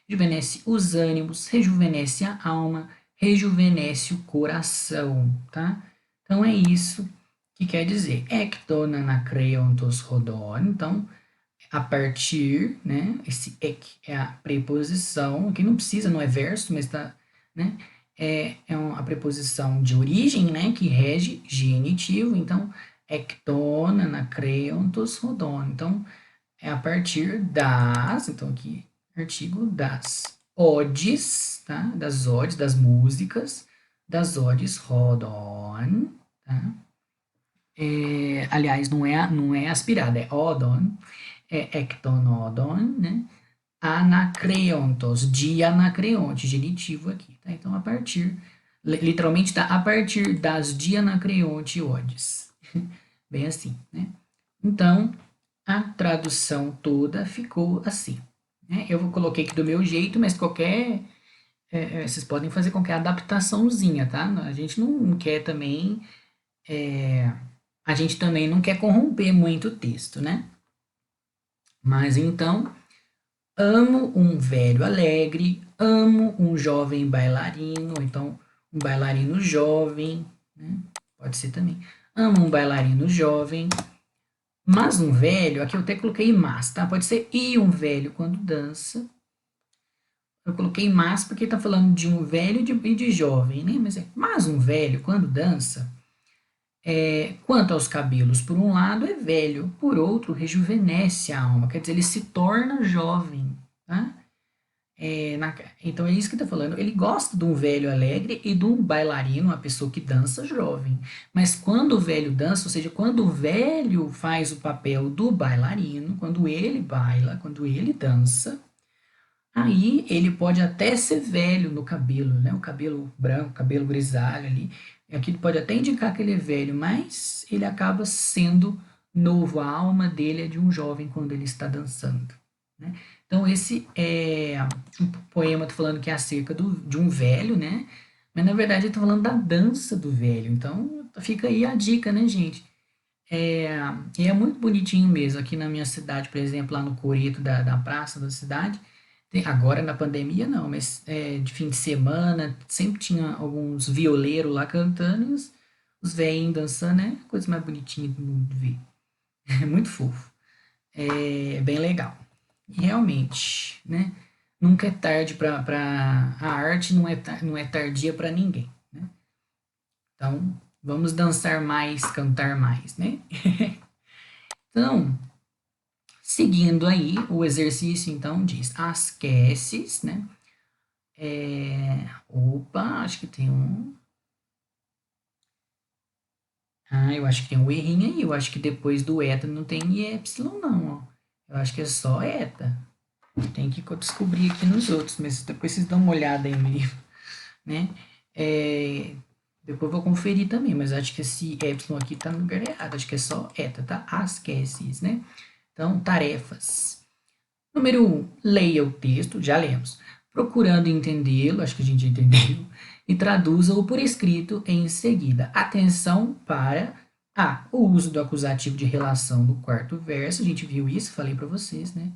Rejuvenesce os ânimos, rejuvenesce a alma, rejuvenesce o coração, tá? Então, é isso que quer dizer. Ekton anakreontos rodon. Então, a partir, né? Esse ek é a preposição, que não precisa, não é verso, mas tá, né? É a preposição de origem, né? Que rege genitivo. Então, ekton anakreontos rodon. Então, é a partir das, então aqui, artigo das odes, tá? Das odes, das músicas, das odes rodon, tá? Aliás, não é aspirada, é odon, é ectonodon, né? Anacreontos, de anacreonte, genitivo aqui, tá? Então, a partir, literalmente tá a partir das de anacreonte odes. Bem assim, né? Então, a tradução toda ficou assim, né? Eu coloquei aqui do meu jeito, mas vocês podem fazer qualquer adaptaçãozinha, tá? A gente não quer também... a gente também não quer corromper muito o texto, né? Mas então, amo um velho alegre, amo um jovem bailarino, então um bailarino jovem, né? Pode ser também. ama um bailarino jovem, mas um velho, aqui eu até coloquei mas, tá? Pode ser e um velho quando dança. Eu coloquei mas porque tá falando de um velho e de jovem, né? Mas um velho quando dança, quanto aos cabelos, por um lado é velho, por outro rejuvenesce a alma, quer dizer, ele se torna jovem, tá? Então é isso que está falando. Ele gosta de um velho alegre e de um bailarino, uma pessoa que dança jovem. Mas quando o velho dança, ou seja, quando o velho faz o papel do bailarino, quando ele baila, quando ele dança, aí ele pode até ser velho no cabelo, né? O cabelo branco, o cabelo grisalho ali. Aquilo pode até indicar que ele é velho, mas ele acaba sendo novo. A alma dele é de um jovem quando ele está dançando, né? Então, esse é um poema, tô falando que é acerca de um velho, né? Mas, na verdade, eu tô falando da dança do velho. Então, fica aí a dica, né, gente? E é muito bonitinho mesmo. Aqui na minha cidade, por exemplo, lá no coreto da praça da cidade, agora na pandemia não, mas de fim de semana, sempre tinha alguns violeiros lá cantando e os velhinhos dançando, é a coisa mais bonitinha do mundo de ver. É muito fofo. É bem legal. E realmente, né? Nunca é tarde para a arte, não é tardia para ninguém, né? Então, vamos dançar mais, cantar mais, né? Então, seguindo aí, o exercício então diz as queses, né? Opa, acho que tem um. Ah, eu acho que tem um errinho aí. Eu acho que depois do eta não tem Y, não, ó. Eu acho que é só eta. Tem que descobrir aqui nos outros, mas depois vocês dão uma olhada aí no livro, né? Depois eu vou conferir também, mas acho que esse Y aqui tá no lugar errado. Acho que é só eta, tá? As queses, né? Então, tarefas. Número 1, leia o texto, já lemos. Procurando entendê-lo, acho que a gente já entendeu, e traduza-o por escrito em seguida. Atenção para o uso do acusativo de relação do quarto verso, a gente viu isso, falei para vocês, né?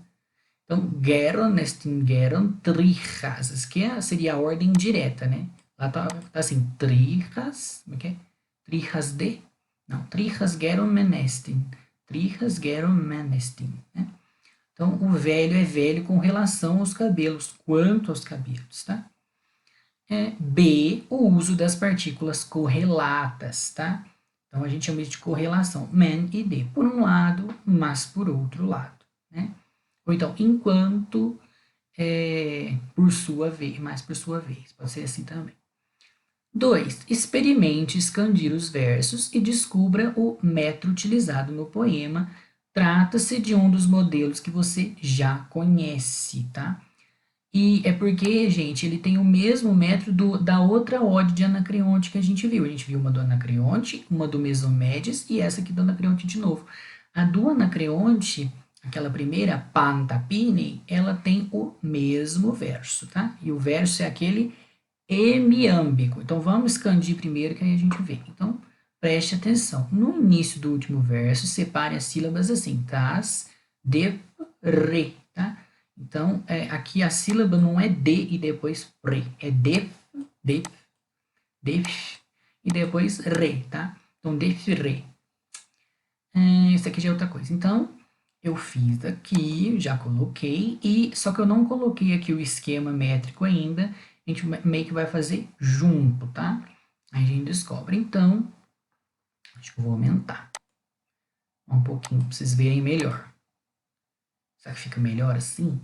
Então, geron, nestingeron, trijas, seria a ordem direta, né? Lá tá assim, trijas, como é que é? Trijas de? Não, trijas geron menestin. Trijas geron menestin, né? Então, o velho é velho com relação aos cabelos, quanto aos cabelos, tá? B, o uso das partículas correlatas, tá? Então, a gente chama isso de correlação, men e de, por um lado, mas por outro lado, né? Ou então, enquanto, por sua vez, mas por sua vez, pode ser assim também. 2. Experimente expandir os versos e descubra o método utilizado no poema. Trata-se de um dos modelos que você já conhece, tá? E é porque, gente, ele tem o mesmo método da outra ode de Anacreonte que a gente viu. A gente viu uma do Anacreonte, uma do Mesomedes e essa aqui do Anacreonte de novo. A do Anacreonte, aquela primeira, Pantapine, ela tem o mesmo verso, tá? E o verso é aquele hemiâmbico. Então, vamos expandir primeiro, que aí a gente vê. Então, preste atenção. No início do último verso, separe as sílabas assim, tas, de, re, tá? Então, aqui a sílaba não é de e depois re, é de, e depois re, tá? Então, de, re. Isso aqui já é outra coisa. Então, eu fiz aqui, já coloquei, só que eu não coloquei aqui o esquema métrico ainda, a gente meio que vai fazer junto, tá? Aí a gente descobre. Então, acho que eu vou aumentar um pouquinho para vocês verem melhor. Será que fica melhor assim?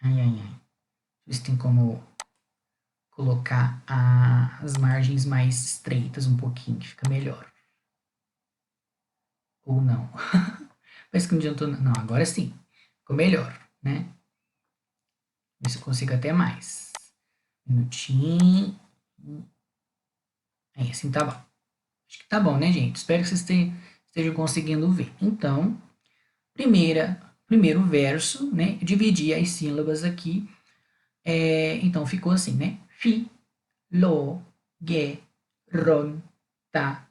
Ai, ai, ai. Deixa eu ver se tem como colocar as margens mais estreitas um pouquinho, que fica melhor. Ou não. Parece que não adiantou. Não, agora sim. Ficou melhor, né? Ver se eu consigo até mais. Um minutinho. Aí, assim tá bom. Acho que tá bom, né, gente? Espero que vocês estejam conseguindo ver. Então, primeiro verso, né? Eu dividi as sílabas aqui. Então, ficou assim, né? Fi, lo, ge, ron, ta,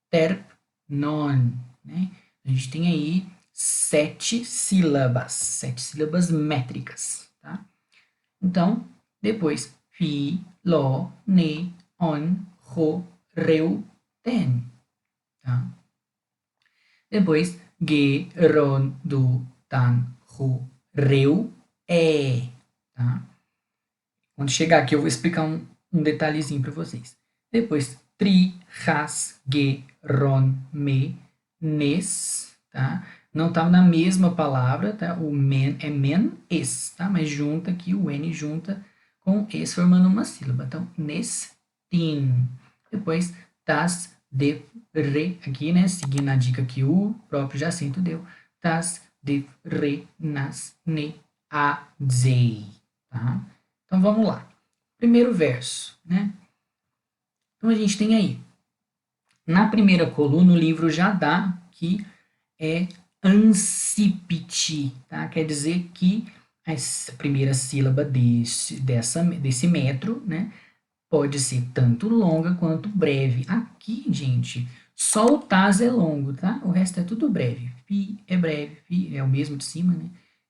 terp, non, né? A gente tem aí 7 sílabas métricas, tá? Então, depois, fi, lo, ne, on, ro, reu, ten, tá? Depois, ge, ron, du, tan, ru, reu, tá? Quando chegar aqui eu vou explicar um detalhezinho para vocês. Depois, tri, ras, ge, ron, me, nes, tá? Não tá na mesma palavra, tá? O men é men, es, tá? Mas junta aqui, o n junta com es, formando uma sílaba. Então, nes, tin. Depois, tas, de, re, aqui, né? Seguindo a dica que o próprio Jacinto deu. Tas, de, re, nas, ne, a, zei, tá? Então, vamos lá. Primeiro verso, né? Então, a gente tem aí. Na primeira coluna, o livro já dá que é ancipit, tá? Quer dizer que a primeira sílaba desse metro, né? Pode ser tanto longa quanto breve. Aqui, gente, só o tas é longo, tá? O resto é tudo breve. Fi é breve, fi é o mesmo de cima, né?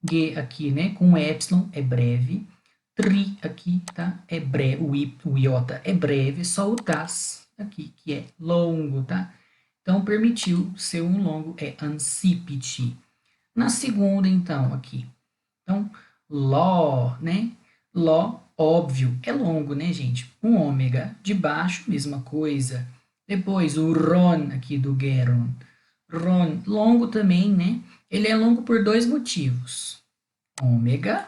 Ge aqui, né? Com epsilon é breve. Tri aqui, tá? É breve, o iota é breve, só o tas aqui, que é longo, tá? Então, permitiu ser um longo, é ancipit. Na segunda, então, aqui. Então, ló, né? Ló, óbvio, é longo, né, gente? Um ômega de baixo, mesma coisa. Depois, o ron aqui do Geron. Ron, longo também, né? Ele é longo por dois motivos. Ômega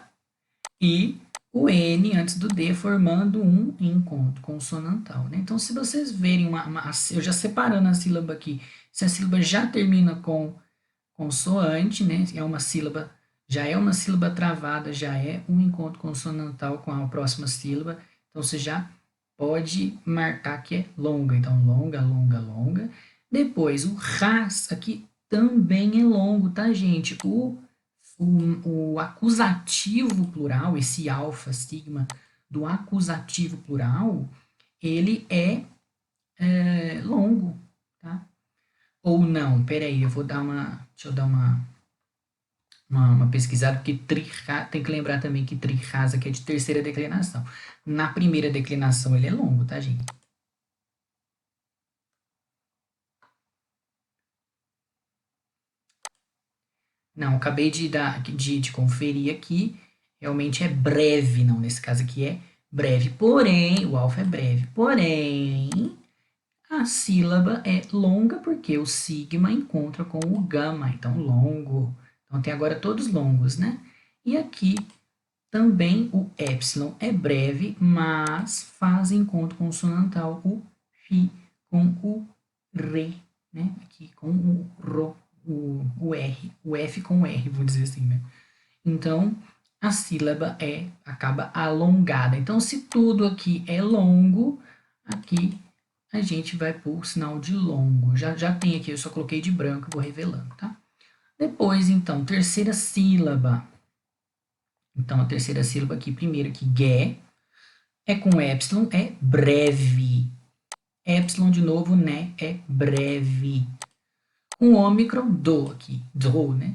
e o N antes do D formando um encontro consonantal, né? Então, se vocês verem eu já separando a sílaba aqui, se a sílaba já termina com consoante, né? É uma sílaba, já é uma sílaba travada, já é um encontro consonantal com a próxima sílaba. Então, você já pode marcar que é longa. Então, longa, longa, longa. Depois, o ras aqui também é longo, tá, gente? O acusativo plural, esse alfa, sigma do acusativo plural, ele é longo, tá? Ou não, peraí, deixa eu dar uma pesquisada, porque tem que lembrar também que trihasa aqui é de terceira declinação. Na primeira declinação ele é longo, tá, gente? Não, acabei de conferir aqui, realmente é breve, não, nesse caso aqui é breve, porém, o alfa é breve, porém, a sílaba é longa porque o sigma encontra com o gama, então longo. Então tem agora todos longos, né? E aqui também o epsilon é breve, mas faz encontro consonantal o fi com o re, né? Aqui com o ro, o r, o f com o r, vou dizer assim, né? Então, a sílaba acaba alongada. Então, se tudo aqui é longo, aqui a gente vai por sinal de longo. Já tem aqui, eu só coloquei de branco, vou revelando, tá? Depois, então, terceira sílaba. Então, a terceira sílaba aqui, primeiro aqui, ge, é com epsilon, é breve. Epsilon, de novo, né, é breve. Com ômicron, do aqui, do, né?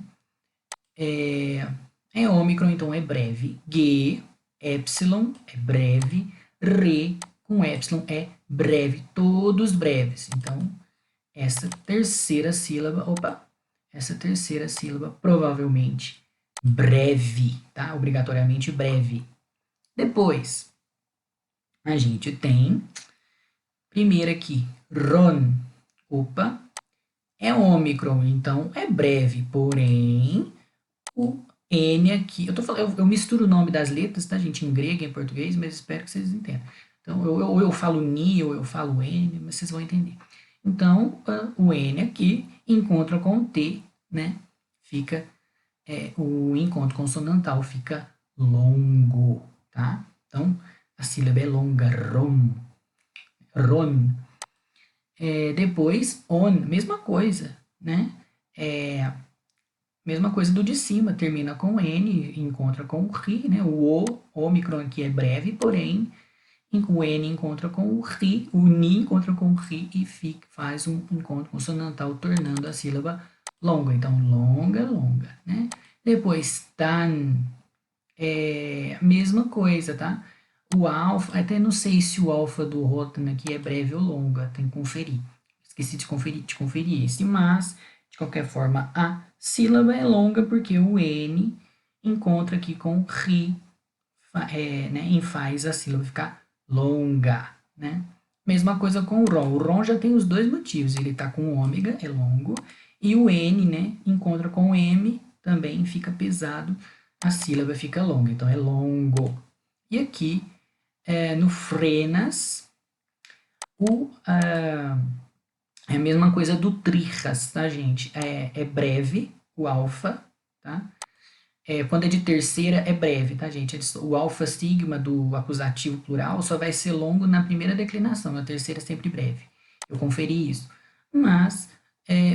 É ômicron, então é breve. Ge, epsilon, é breve. Re, com epsilon, é breve. Todos breves. Então, essa terceira sílaba provavelmente breve, tá? Obrigatoriamente breve. Depois, a gente tem, primeiro aqui, ron, é ômicron, então é breve, porém, o N aqui, eu misturo o nome das letras, tá, gente, em grego e em português, mas espero que vocês entendam. Então, ou eu falo ni, ou eu falo N, mas vocês vão entender. Então, o N aqui encontra com o T, né? Fica, o encontro consonantal fica longo, tá? Então, a sílaba é longa, ron. Depois, on, mesma coisa, né? Mesma coisa do de cima, termina com N, encontra com o RI, né? O ômicron aqui é breve, porém, o N encontra com o RI, o NI encontra com o RI e faz um encontro consonantal, tornando a sílaba longa. Então, longa, longa, né? Depois, tan, mesma coisa, tá? O alfa, até não sei se o alfa do Rotan aqui é breve ou longa, tem que conferir. Esqueci de conferir esse, mas, de qualquer forma, a sílaba é longa porque o N encontra aqui com ri, né, e faz a sílaba ficar longa, né? Mesma coisa com o ron. O ron já tem os dois motivos. Ele está com ômega, é longo, e o N, né, encontra com o M, também fica pesado, a sílaba fica longa. Então, é longo. E aqui, no frenas, é a mesma coisa do trijas, tá, gente? É breve, o alfa, tá? Quando é de terceira, é breve, tá, gente? O alfa sigma do acusativo plural só vai ser longo na primeira declinação, na terceira é sempre breve. Eu conferi isso. Mas,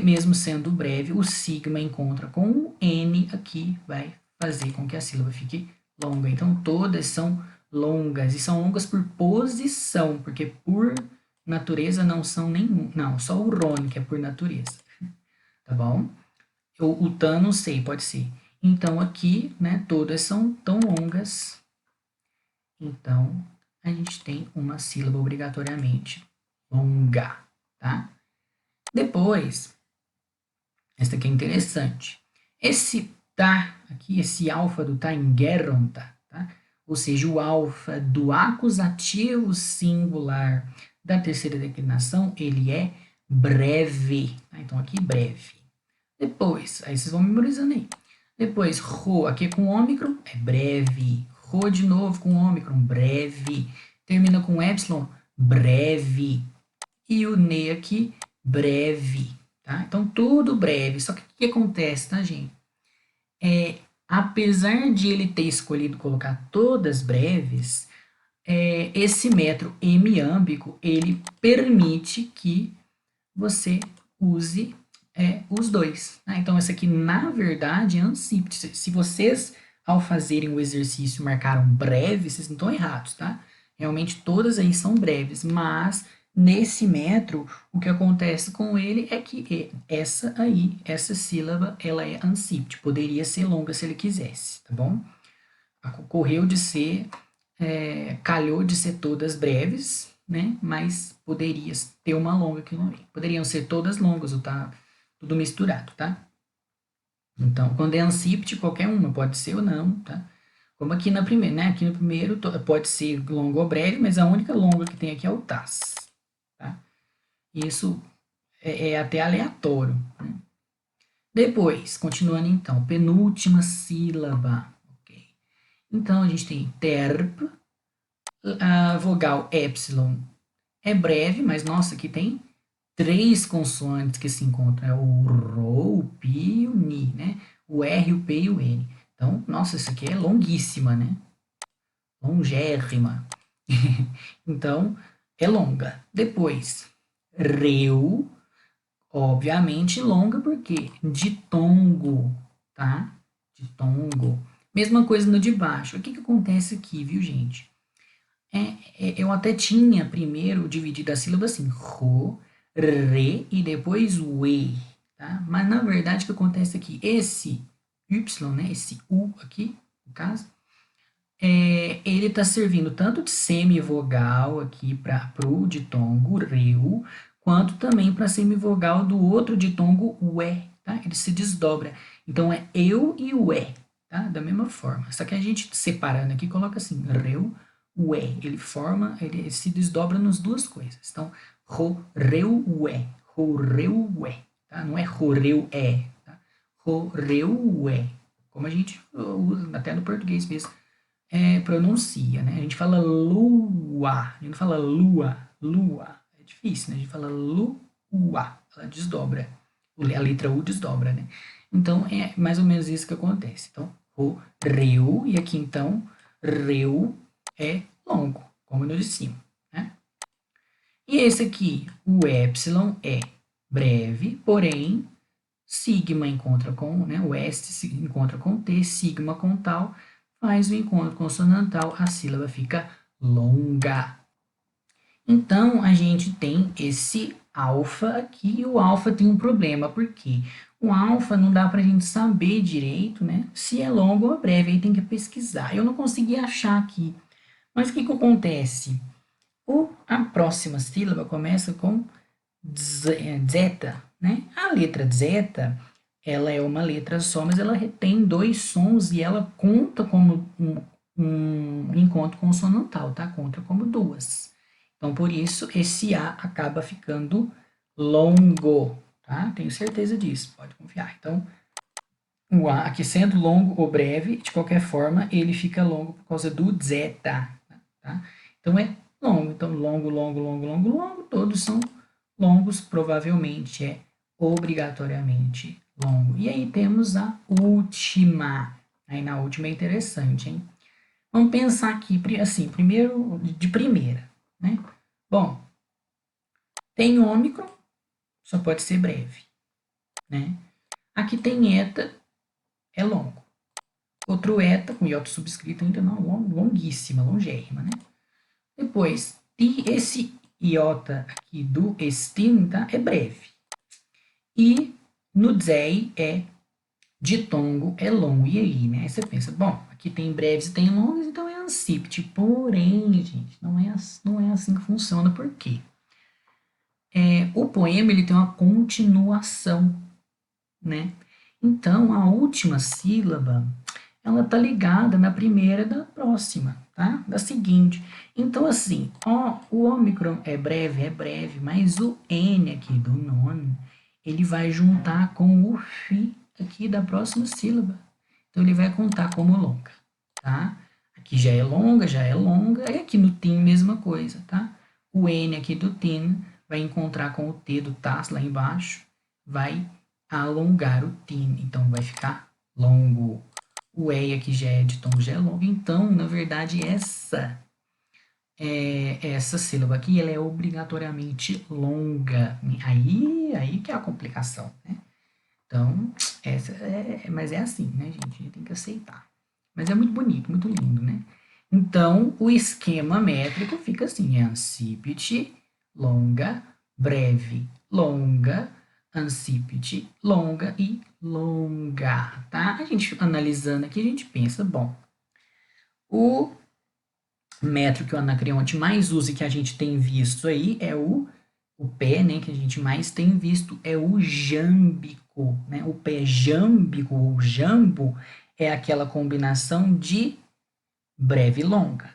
mesmo sendo breve, o sigma encontra com o N aqui, vai fazer com que a sílaba fique longa. Então, todas são longas, e são longas por posição, porque por natureza não são nenhum. Não, só o Rony que é por natureza. Tá bom? O tan não sei, pode ser. Então, aqui, né, todas são tão longas. Então, a gente tem uma sílaba obrigatoriamente longa, tá? Depois, essa aqui é interessante. Esse tá aqui, esse alfa do tá em geronta, tá? Ou seja, o alfa do acusativo singular da terceira declinação, ele é breve. Tá? Então, aqui, breve. Depois, aí vocês vão memorizando aí. Depois, ro, aqui com ômicron, é breve. Ro de novo com ômicron, breve. Termina com epsilon, breve. E o ne aqui, breve. Tá? Então, tudo breve. Só que o que acontece, tá, gente? Apesar de ele ter escolhido colocar todas breves, esse metro hemiâmbico, ele permite que você use os dois. Tá? Então, essa aqui, na verdade, é ansípte. Se vocês, ao fazerem o exercício, marcaram breve, vocês não estão errados, tá? Realmente, todas aí são breves, mas nesse metro, o que acontece com ele é que essa sílaba, ela é ansípte. Poderia ser longa se ele quisesse, tá bom? Ocorreu de ser, calhou de ser todas breves, né? Mas poderia ter uma longa aqui no meio. Poderiam ser todas longas, ou tá tudo misturado, tá? Então, quando é ansípte, qualquer uma, pode ser ou não, tá? Como aqui na primeira, né? Aqui no primeiro pode ser longo ou breve, mas a única longa que tem aqui é o tas, tá? Isso é até aleatório, né? Depois, continuando então, penúltima sílaba, ok? Então, a gente tem terp, a vogal epsilon é breve, mas nossa, aqui tem 3 consoantes que se encontram, é o Rho, o Pi e o Ni, né? O R, o P e o N. Então, nossa, isso aqui é longuíssima, né? Longérrima. Então, é longa. Depois, Reu, obviamente longa, porque ditongo, tá? Ditongo. Mesma coisa no de baixo. O que acontece aqui, viu, gente? Eu até tinha primeiro dividido a sílaba assim, Ro, Re e depois o E, tá? Mas na verdade o que acontece aqui, esse Y, né, esse U aqui, no caso, ele está servindo tanto de semivogal aqui para o ditongo, Reu, quanto também para semivogal do outro ditongo, Ué, tá? Ele se desdobra. Então é eu e o E, tá? Da mesma forma. Só que a gente separando aqui, coloca assim, Reu, Ué. Ele se desdobra nas duas coisas. Então, Ro, Reu, Ué. Ro, Reu, Ué. Tá? Não é Ro, Reu, É. Tá? Ro, Reu, Ué. Como a gente usa até no português mesmo. Pronuncia, né? A gente fala lua, a gente não fala lua, lua. É difícil, né? A gente fala lua, ela desdobra. A letra U desdobra, né? Então, é mais ou menos isso que acontece. Então, o reu, e aqui então, reu é longo, como no de cima, né? E esse aqui, o epsilon, é breve, porém, sigma encontra com, né? O S encontra com T, sigma com tal, faz o encontro consonantal, a sílaba fica longa. Então, a gente tem esse alfa aqui, e o alfa tem um problema, porque o alfa não dá para a gente saber direito, né, se é longo ou é breve, aí tem que pesquisar. Eu não consegui achar aqui. Mas o que acontece? A próxima sílaba começa com zeta, né? A letra zeta, ela é uma letra só, mas ela tem dois sons e ela conta como um encontro consonantal, tá? Conta como duas. Então, por isso, esse A acaba ficando longo, tá? Tenho certeza disso, pode confiar. Então, o A, aqui sendo longo ou breve, de qualquer forma, ele fica longo por causa do zeta, tá? Então, é longo. Então, longo, longo, longo, longo, longo, todos são longos, provavelmente é obrigatoriamente longo. E aí temos a última. Aí na última é interessante, hein? Vamos pensar aqui, assim, primeiro, de primeira, né? Bom, tem ômicron, só pode ser breve, né? Aqui tem eta, é longo. Outro eta, com iota subscrito ainda não, longuíssima, longérrima, né? Depois, esse iota aqui do estin, tá? É breve. E no zei é ditongo, é longo. E aí, né? Aí você pensa, bom, aqui tem breves e tem longos, então é ancipt. Porém, gente, não é assim que funciona. Por quê? O poema ele tem uma continuação, né? Então, a última sílaba, ela tá ligada na primeira da próxima, tá? Da seguinte. Então, assim, ó, o ômicron é breve, mas o N aqui do non, ele vai juntar com o fi aqui da próxima sílaba. Então, ele vai contar como longa, tá? Aqui já é longa, e aqui no tim, mesma coisa, tá? O N aqui do tin vai encontrar com o T do tas lá embaixo, vai alongar o tin, então vai ficar longo. O E aqui já é de tom, já é longo, então, na verdade, essa sílaba aqui, ela é obrigatoriamente longa. Aí que é a complicação, né? Então, mas é assim, né, gente? A gente tem que aceitar. Mas é muito bonito, muito lindo, né? Então, o esquema métrico fica assim, é ancípite, longa, breve, longa, ancípite, longa e longa, tá? A gente analisando aqui, a gente pensa, bom, o métrico que o Anacreonte mais usa e que a gente tem visto aí é o pé, né, que a gente mais tem visto é o jâmbico, né? O pé jâmbico ou jambo é aquela combinação de breve e longa,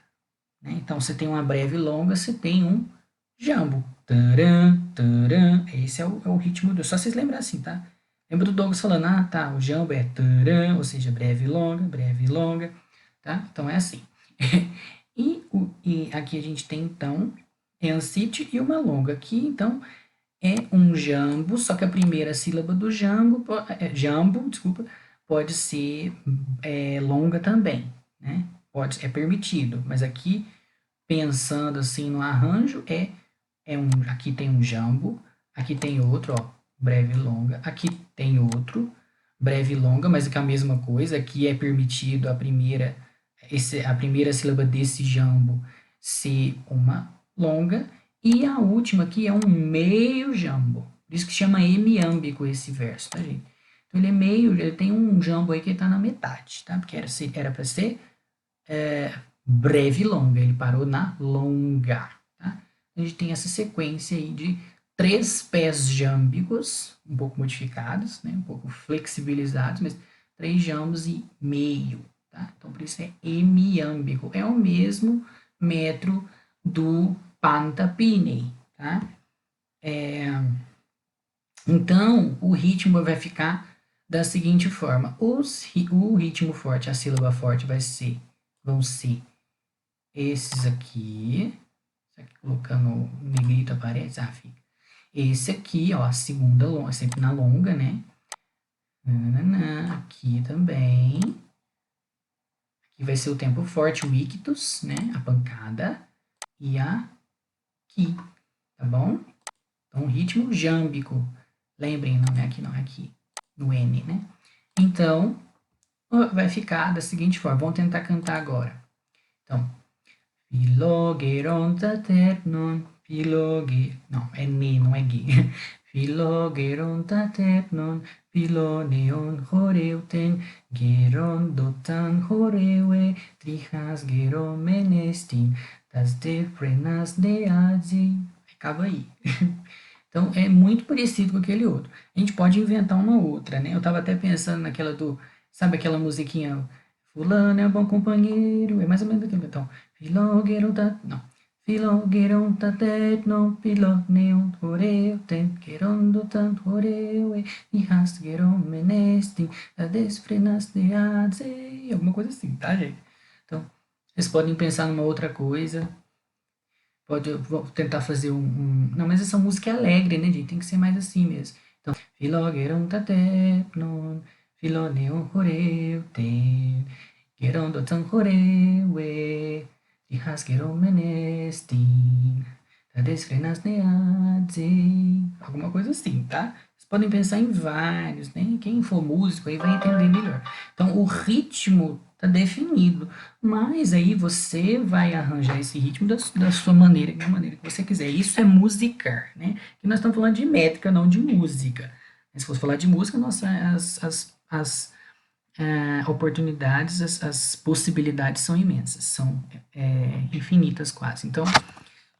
né? Então, você tem uma breve e longa, você tem um jambo. Taran, taran. Esse é o ritmo do. Só vocês lembram assim, tá? Lembra do Douglas falando, ah, tá, o jambo é taran, ou seja, breve e longa, tá? Então é assim. E aqui a gente tem, então, ancite e uma longa. Aqui, então, é um jambo, só que a primeira sílaba do jambo, desculpa, pode ser longa também, né? É permitido, mas aqui, pensando assim no arranjo, aqui tem um jambo, aqui tem outro, ó, breve e longa, aqui tem outro, breve e longa, mas é que a mesma coisa, aqui é permitido a primeira sílaba desse jambo ser uma longa, e a última aqui é um meio jambo. Por isso que chama hemiâmbico esse verso, tá, gente? Então ele é meio, ele tem um jambo aí que está na metade, tá? Porque era para ser breve e longa, ele parou na longa, tá? A gente tem essa sequência aí de 3 pés jâmbicos, um pouco modificados, né? Um pouco flexibilizados, mas 3 jambos e meio, tá? Então, por isso é hemiâmbico. É o mesmo metro do Pantapinei, tá? Então, o ritmo vai ficar da seguinte forma. O ritmo forte, a sílaba forte vão ser esses aqui. Colocando negrito aparece, fica. Esse aqui, ó, a segunda longa, sempre na longa, né? Aqui também. Aqui vai ser o tempo forte, o ictus, né? A pancada. E aqui, tá bom? Então, ritmo jâmbico. Lembrem, não é aqui, não, é aqui. No N, né? Então, vai ficar da seguinte forma. Vamos tentar cantar agora. Então, Philogerontaternon, não, é ne, não é ge. Philogerontaternon, philoneon horeuten, gerondotan horeue, trihas geromenestin, das defrenas neazi. Acaba aí. Então, é muito parecido com aquele outro. A gente pode inventar uma outra, né? Eu estava até pensando naquela sabe aquela musiquinha, Fulano é um bom companheiro, é mais ou menos aquilo. Então, Filogueiro tá, não. Filogueiro tá tetno, piloneu, oreu, tem, querondo tanto, oreu, e rasgueiro menestim, a desfrenas de adze, alguma coisa assim, tá, gente? Então, vocês podem pensar numa outra coisa. Vou tentar fazer Não, mas essa música é alegre, né, gente? Tem que ser mais assim mesmo. Então, Filogueirão tatepnon, Filoneon horeu ten, Gueirão dotan horeu e, Rihasgueirão menestin, Tadesfrenas neadze. Alguma coisa assim, tá? Vocês podem pensar em vários, né? Quem for músico aí vai entender melhor. Então, o ritmo tá definido. Mas aí você vai arranjar esse ritmo da sua maneira, da maneira que você quiser. Isso é musicar, né? E nós estamos falando de métrica, não de música. Se fosse falar de música, nossa, as oportunidades, as possibilidades são imensas, são infinitas quase. Então,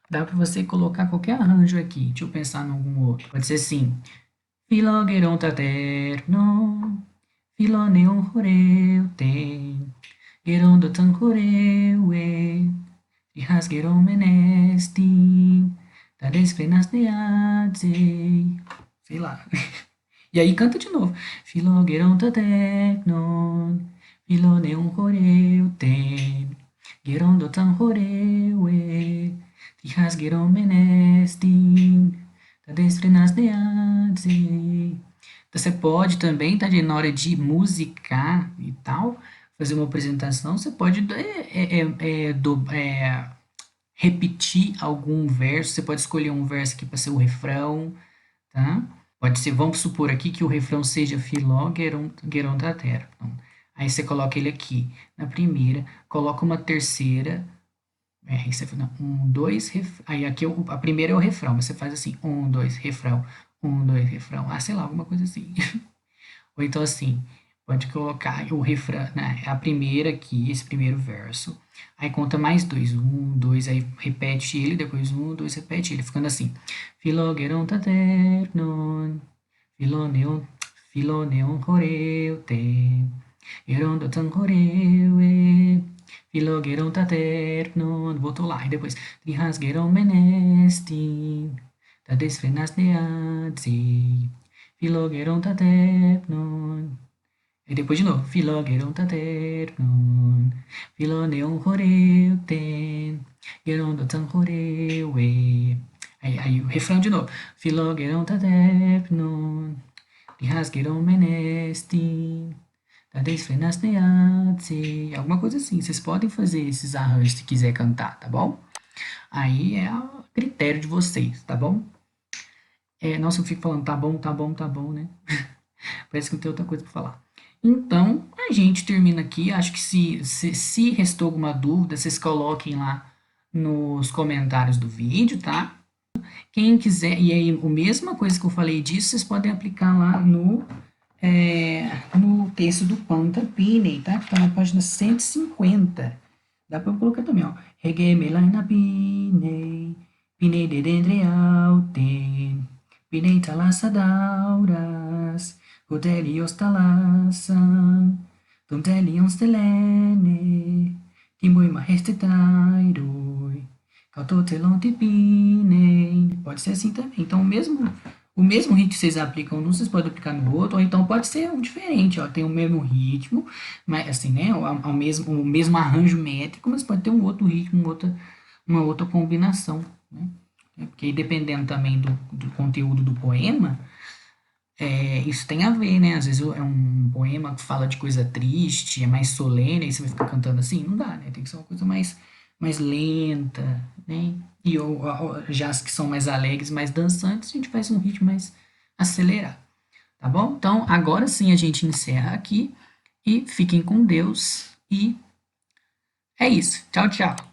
dá para você colocar qualquer arranjo aqui. Deixa eu pensar em algum outro. Pode ser assim. Filogueirão taterno, filoneon horeu tem. Gerondo tancoreue, rasgueron menestin, da despenas de adze. Sei lá. E aí canta de novo. Filogueron tateknon, filoneum horeu ten, gerondo tancoreue, rasgueron menestin, da despenas de adze. Então, você pode também, tá, na hora de musicar e tal, fazer uma apresentação, você pode repetir algum verso, você pode escolher um verso aqui para ser o refrão, tá? Pode ser, vamos supor aqui que o refrão seja Filó, Gueron Tatero. Então, aí você coloca ele aqui na primeira, coloca uma terceira, aí você faz, um, dois, aí aqui a primeira é o refrão, mas você faz assim, um, dois, refrão, um, dois, refrão, sei lá, alguma coisa assim. Ou então assim, pode colocar o refrão, né, a primeira aqui, esse primeiro verso, aí conta mais dois, um, dois, aí repete ele, depois um, dois, repete ele, ficando assim. Filogueron taternon, filoneon, filoneon horeu ten, erondotan horeu e, filogueron taternon, voltou lá, e depois, trihasgueron menestin, ta desfrenas neadzi, filogueron taternon, e depois de novo, Filogueron taternon, Filoneon horeu ten, Gerondotan horeu e. Aí o refrão de novo. Filogueron taternon, Rihasgueron menestin, Tadesfrenas neadze. Alguma coisa assim. Vocês podem fazer esses arranjos se quiser cantar, tá bom? Aí é a critério de vocês, tá bom? Nossa, eu fico falando tá bom, tá bom, tá bom, né? Parece que não tem outra coisa para falar. Então, a gente termina aqui. Acho que se restou alguma dúvida, vocês coloquem lá nos comentários do vídeo, tá? Quem quiser, e aí a mesma coisa que eu falei disso, vocês podem aplicar lá no texto do Panta Piney, tá? Que tá na página 150. Dá para eu colocar também, ó. Regemelaina Piney, Piney de dendreauten, Piney talassadauras, Godelios talasan, Dondelions telene, Timui majestetairoi, Cautotelon tipinem. Pode ser assim também. Então, o mesmo ritmo que vocês aplicam num, vocês podem aplicar no outro, ou então pode ser um diferente, ó. Tem o mesmo ritmo, mas assim, né? O mesmo arranjo métrico, mas pode ter um outro ritmo, uma outra combinação, né? Porque aí, dependendo também do conteúdo do poema, isso tem a ver, né? Às vezes é um poema que fala de coisa triste, é mais solene, aí você vai ficar cantando assim, não dá, né? Tem que ser uma coisa mais lenta, né? E já as que são mais alegres, mais dançantes, a gente faz um ritmo mais acelerado, tá bom? Então, agora sim a gente encerra aqui e fiquem com Deus e é isso. Tchau, tchau.